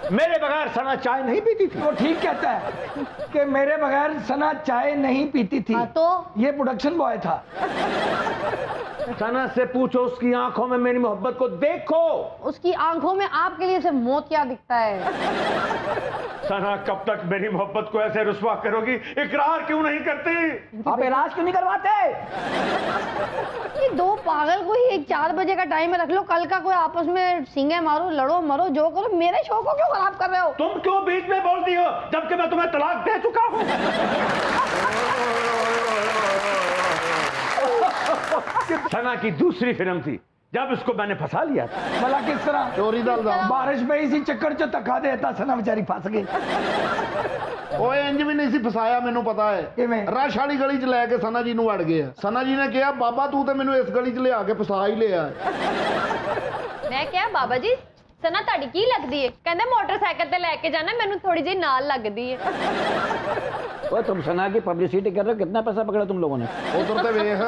मेरे बगैर सना चाय नहीं पीती थी। वो ठीक कहता है कि मेरे बगैर सना चाय नहीं पीती थी। तो ये प्रोडक्शन बॉय था। सना से पूछो, उसकी आंखों में मेरी मोहब्बत को देखो। उसकी आंखों में आपके लिए सिर्फ मौत क्या दिखता है? सना कब तक मेरी मोहब्बत को ऐसे रुस्वा करोगी, इकरार क्यों नहीं करती? आप इलाज क्यों नहीं करवाते? ये दो पागल को ही एक 4 बजे का टाइम में रख लो, कल का कोई आपस में सिंगे मारो, लड़ो मरो, जो करो, मेरे शो को क्यों खराब कर रहे हो? तुम क्यों बीच में बोलती हो जबकि मैं तुम्हें तलाक दे चुका हूँ? सना की दूसरी फिल्म थी, जब इसको मैंने फंसा लिया था। भला किस तरह? चोरी दा इल्जाम। बारिश में इसी चक्कर च धक्का देता, सना बेचारी फंस गई। ਓਏ ਇੰਜ ਵੀ ਨਹੀਂ ਸੀ ਫਸਾਇਆ, ਮੈਨੂੰ ਪਤਾ ਹੈ। ਕਿਵੇਂ? ਰਸ਼ ਵਾਲੀ ਗਲੀ 'ਚ ਲੈ ਕੇ ਸਨਾ ਜੀ ਨੂੰ ਵੜ ਗਏ ਆ। ਸਨਾ ਜੀ ਨੇ ਕਿਹਾ ਬਾਬਾ ਤੂੰ ਤੇ ਮੈਨੂੰ ਇਸ ਗਲੀ 'ਚ ਲਿਆ ਕੇ ਫਸਾ ਹੀ ਲਿਆ। ਮੈਂ ਕਿਹਾ ਬਾਬਾ ਜੀ ਸਨਾ ਤੁਹਾਡੀ ਕੀ ਲੱਗਦੀ ਹੈ? ਕਹਿੰਦੇ ਮੋਟਰਸਾਈਕਲ ਤੇ ਲੈ ਕੇ ਜਾਣਾ, ਮੈਨੂੰ ਥੋੜੀ ਜਿਹੀ ਨਾਲ ਲੱਗਦੀ ਹੈ। ओ तुम सना की पब्लिसिटी कर रहे हो, कितना पैसा पकड़ा तुम लोगों ने? ਉਧਰ ਤੇ ਵੇਖ,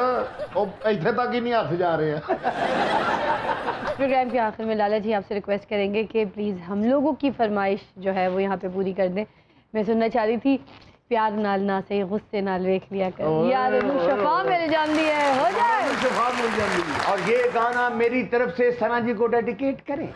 ਉਹ ਇੱਥੇ ਤੱਕ ਹੀ ਨਹੀਂ ਹੱਥ ਜਾ ਰਹੇ ਆ। प्रोग्राम के आखिर में लाला जी आपसे रिक्वेस्ट करेंगे कि प्लीज़ हम लोगों की फरमाइश जो है वो यहाँ पे पूरी कर दें। मैं सुनना चाह रही थी, प्यार नाल ना सही गुस्से नाल वेख लिया कर, यार शफा मिल जाती है, हो जाए शफा मिल जाती है। और ये गाना मेरी तरफ से सना जी को डेडिकेट करें।